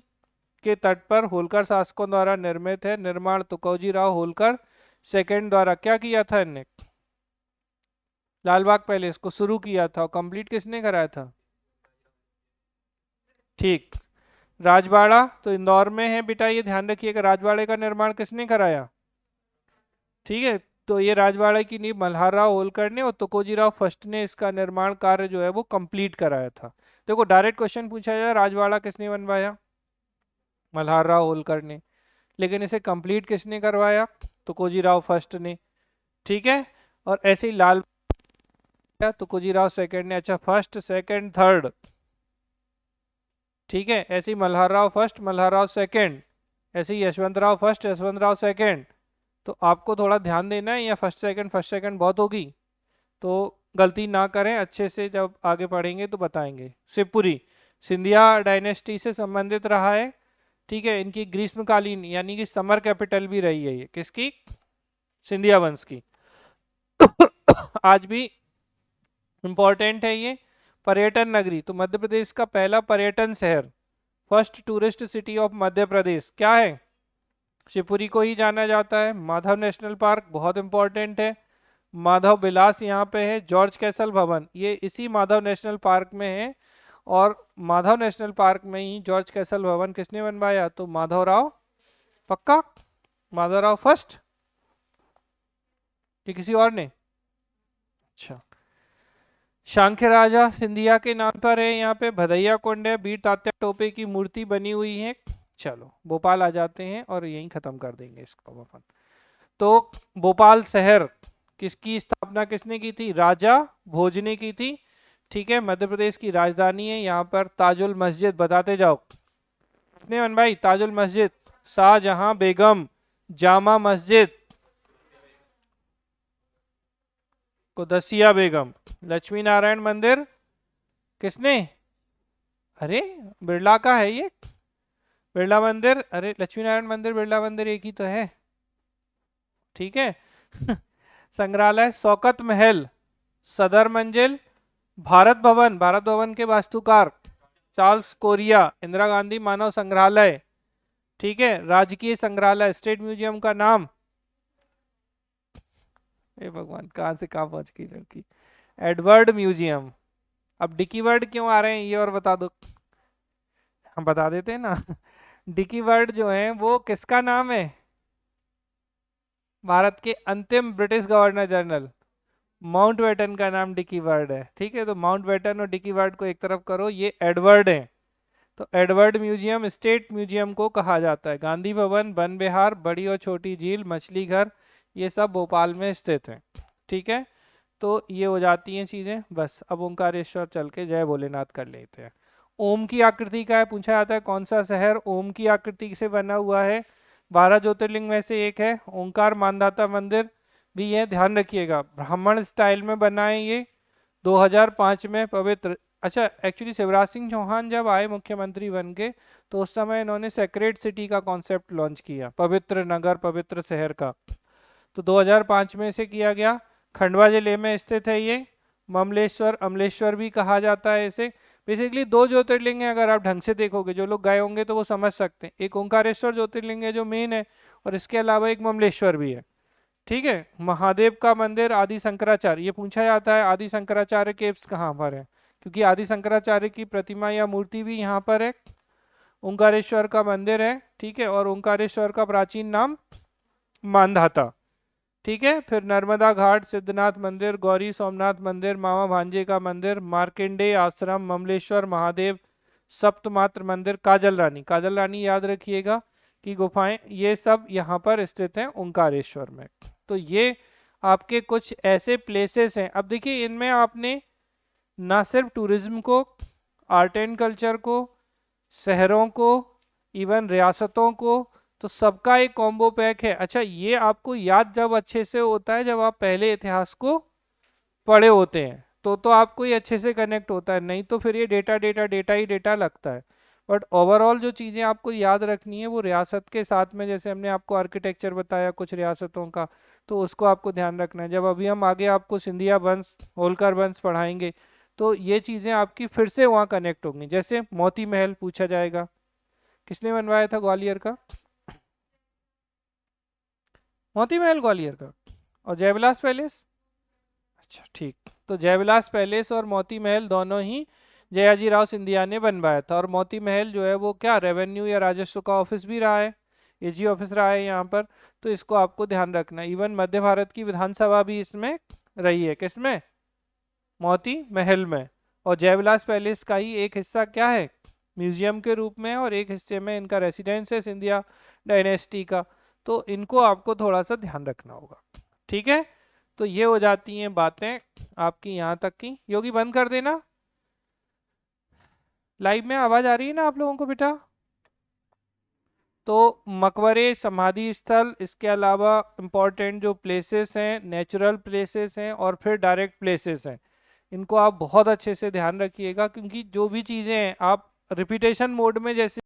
के तट पर होलकर शासकों द्वारा निर्मित है। निर्माण तुकोजी राव होलकर सेकंड द्वारा क्या किया था इनने? लाल बाग पैलेस को शुरू किया था और कंप्लीट किसने कराया था? ठीक। राजवाड़ा तो इंदौर में है बेटा, ये ध्यान रखिएगा। राजवाड़े का निर्माण किसने कराया? ठीक है। तो ये राजवाड़े की नींव मल्हार राव होलकर ने और तुकोजी राव फर्स्ट ने इसका निर्माण कार्य जो है वो कंप्लीट कराया था। देखो डायरेक्ट क्वेश्चन पूछा जाए राजवाड़ा किसने बनवाया? मल्हार राव होलकर ने। लेकिन इसे कंप्लीट किसने करवाया? तुकोजी राव फर्स्ट ने। ठीक है। और ऐसे ही लाल तुकोजी राव सेकंड ने। अच्छा, फर्स्ट सेकंड थर्ड, ठीक है। ऐसे ही मल्हार राव फर्स्ट, मल्हार राव सेकंड, ऐसे ही यशवंत राव फर्स्ट, यशवंत राव सेकंड। तो आपको थोड़ा ध्यान देना है, या फर्स्ट सेकंड बहुत होगी तो गलती ना करें, अच्छे से जब आगे पढ़ेंगे तो बताएंगे। शिवपुरी सिंधिया डायनेस्टी से संबंधित रहा है। ठीक है। इनकी ग्रीष्मकालीन यानी कि समर कैपिटल भी रही है ये। किसकी? सिंधिया वंश की। आज भी इंपॉर्टेंट है ये। पर्यटन नगरी तो मध्य प्रदेश का पहला पर्यटन शहर, first tourist city of Madhya प्रदेश क्या है? शिवपुरी को ही जाना जाता है। माधव नेशनल पार्क बहुत इंपॉर्टेंट है। माधव विलास यहाँ पे है। जॉर्ज कैसल भवन ये इसी माधव नेशनल पार्क में है। और माधव नेशनल पार्क में ही जॉर्ज कैसल भवन किसने बनवाया? तो माधवराव। पक्का? माधवराव फर्स्ट कि किसी और ने? अच्छा। सांख्य राजा सिंधिया के नाम पर है। यहाँ पे भदैया कुंड है। वीर तात्या टोपे की मूर्ति बनी हुई है। चलो भोपाल आ जाते हैं और यहीं खत्म कर देंगे इसको अपन। तो भोपाल शहर किसकी स्थापना किसने की थी? राजा भोज ने की थी। ठीक है। मध्य प्रदेश की राजधानी है। यहाँ पर ताजुल मस्जिद बताते जाओ किसने बनवाई? ताजुल मस्जिद शाहजहां बेगम। जामा मस्जिद कुदसिया बेगम। लक्ष्मी नारायण मंदिर किसने? अरे बिरला का है ये, बिरला मंदिर। अरे लक्ष्मी नारायण मंदिर बिरला मंदिर एक ही तो है। ठीक है। संग्रहालय शौकत महल, सदर मंजिल, भारत भवन, भारत भवन के वास्तुकार चार्ल्स कोरिया। इंदिरा गांधी मानव संग्रहालय। ठीक है। राजकीय संग्रहालय, स्टेट म्यूजियम का नाम, ए भगवान कहाँ से कहाँ पहुंच गई लड़की, एडवर्ड म्यूजियम। अब डिकी वर्ड क्यों आ रहे हैं ये और बता दो, हम बता देते हैं ना। डिकी वर्ड जो है वो किसका नाम है? भारत के अंतिम ब्रिटिश गवर्नर जनरल माउंटबेटन का नाम डिकी वर्ड है। ठीक है। तो माउंटबेटन और डिकी वर्ड को एक तरफ करो, ये एडवर्ड है। तो एडवर्ड म्यूजियम स्टेट म्यूजियम को कहा जाता है। गांधी भवन, वन विहार, बड़ी और छोटी झील, मछली घर, ये सब भोपाल में स्थित है। ठीक है, तो ये हो जाती हैं चीजें। बस अब ओंकारेश्वर चल के जय भोलेनाथ कर लेते हैं। ओम की आकृति का है, पूछा जाता है कौन सा शहर ओम की आकृति से बना हुआ है। 12 ज्योतिर्लिंग में से एक है। ओंकार मानधाता मंदिर भी है, ध्यान रखिएगा, ब्राह्मण स्टाइल में बना है ये। 2005 में पवित्र, अच्छा एक्चुअली शिवराज सिंह चौहान जब आए मुख्यमंत्री बन के, तो उस समय इन्होंने सेक्रेड सिटी का कॉन्सेप्ट लॉन्च किया, पवित्र नगर, पवित्र शहर का। तो 2005 में इसे किया गया। खंडवा जिले में स्थित है ये। ममलेश्वर, अमलेश्वर भी कहा जाता है इसे। बेसिकली 2 ज्योतिर्लिंग है, अगर आप ढंग से देखोगे, जो लोग गए होंगे तो वो समझ सकते हैं। एक ओंकारेश्वर ज्योतिर्लिंग है जो मेन है, और इसके अलावा एक ममलेश्वर भी है। ठीक है, महादेव का मंदिर, आदि शंकराचार्य, ये पूछा जाता है आदि शंकराचार्य केव्स कहाँ पर है, क्योंकि आदि शंकराचार्य की प्रतिमा या मूर्ति भी यहाँ पर है। ओंकारेश्वर का मंदिर है। ठीक है, और ओंकारेश्वर का प्राचीन नाम मानधाता। ठीक है, फिर नर्मदा घाट, सिद्धनाथ मंदिर, गौरी सोमनाथ मंदिर, मामा भांजे का मंदिर, मार्कंडेय आश्रम, ममलेश्वर महादेव, सप्तमात्र मंदिर, काजल रानी, काजल रानी याद रखिएगा की गुफाएं, ये सब यहाँ पर स्थित हैं ओंकारेश्वर में। तो ये आपके कुछ ऐसे प्लेसेस हैं। अब देखिए, इनमें आपने ना सिर्फ टूरिज्म को, आर्ट एंड कल्चर को, शहरों को, इवन रियासतों को, तो सबका एक कॉम्बो पैक है। अच्छा, ये आपको याद जब अच्छे से होता है, जब आप पहले इतिहास को पढ़े होते हैं, तो आपको ये अच्छे से कनेक्ट होता है, नहीं तो फिर ये डेटा डेटा डेटा ही डेटा लगता है। बट ओवरऑल जो चीज़ें आपको याद रखनी है वो रियासत के साथ में, जैसे हमने आपको आर्किटेक्चर बताया कुछ रियासतों का, तो उसको आपको ध्यान रखना है। जब अभी हम आगे आपको सिंधिया वंश, होलकर वंश पढ़ाएंगे, तो ये चीज़ें आपकी फिर से वहाँ कनेक्ट होंगी। जैसे मोती महल पूछा जाएगा, किसने बनवाया था ग्वालियर का? मोती महल ग्वालियर का। और जयविलास पैलेस, अच्छा ठीक, तो जयविलास पैलेस और मोती महल दोनों ही जयाजी राव सिंधिया ने बनवाया था। और मोती महल जो है वो क्या, रेवेन्यू या राजस्व का ऑफिस भी रहा है, एजी ऑफिस रहा है यहाँ पर। तो इसको आपको ध्यान रखना है। इवन मध्य भारत की विधानसभा भी इसमें रही है, किसमें? मोती महल में। और जयविलास पैलेस का ही एक हिस्सा क्या है, म्यूजियम के रूप में है, और एक हिस्से में इनका रेसिडेंस है सिंधिया डायनेस्टी का। तो इनको आपको थोड़ा सा ध्यान रखना होगा। ठीक है, तो ये हो जाती हैं बातें आपकी यहाँ तक की। योगी बंद कर देना, लाइव में आवाज आ रही है ना आप लोगों को बेटा? तो मकबरे, समाधि स्थल, इसके अलावा इम्पोर्टेंट जो प्लेसेस हैं, नेचुरल प्लेसेस हैं, और फिर डायरेक्ट प्लेसेस हैं, इनको आप बहुत अच्छे से ध्यान रखिएगा, क्योंकि जो भी चीज़ें हैं आप रिपीटेशन मोड में जैसे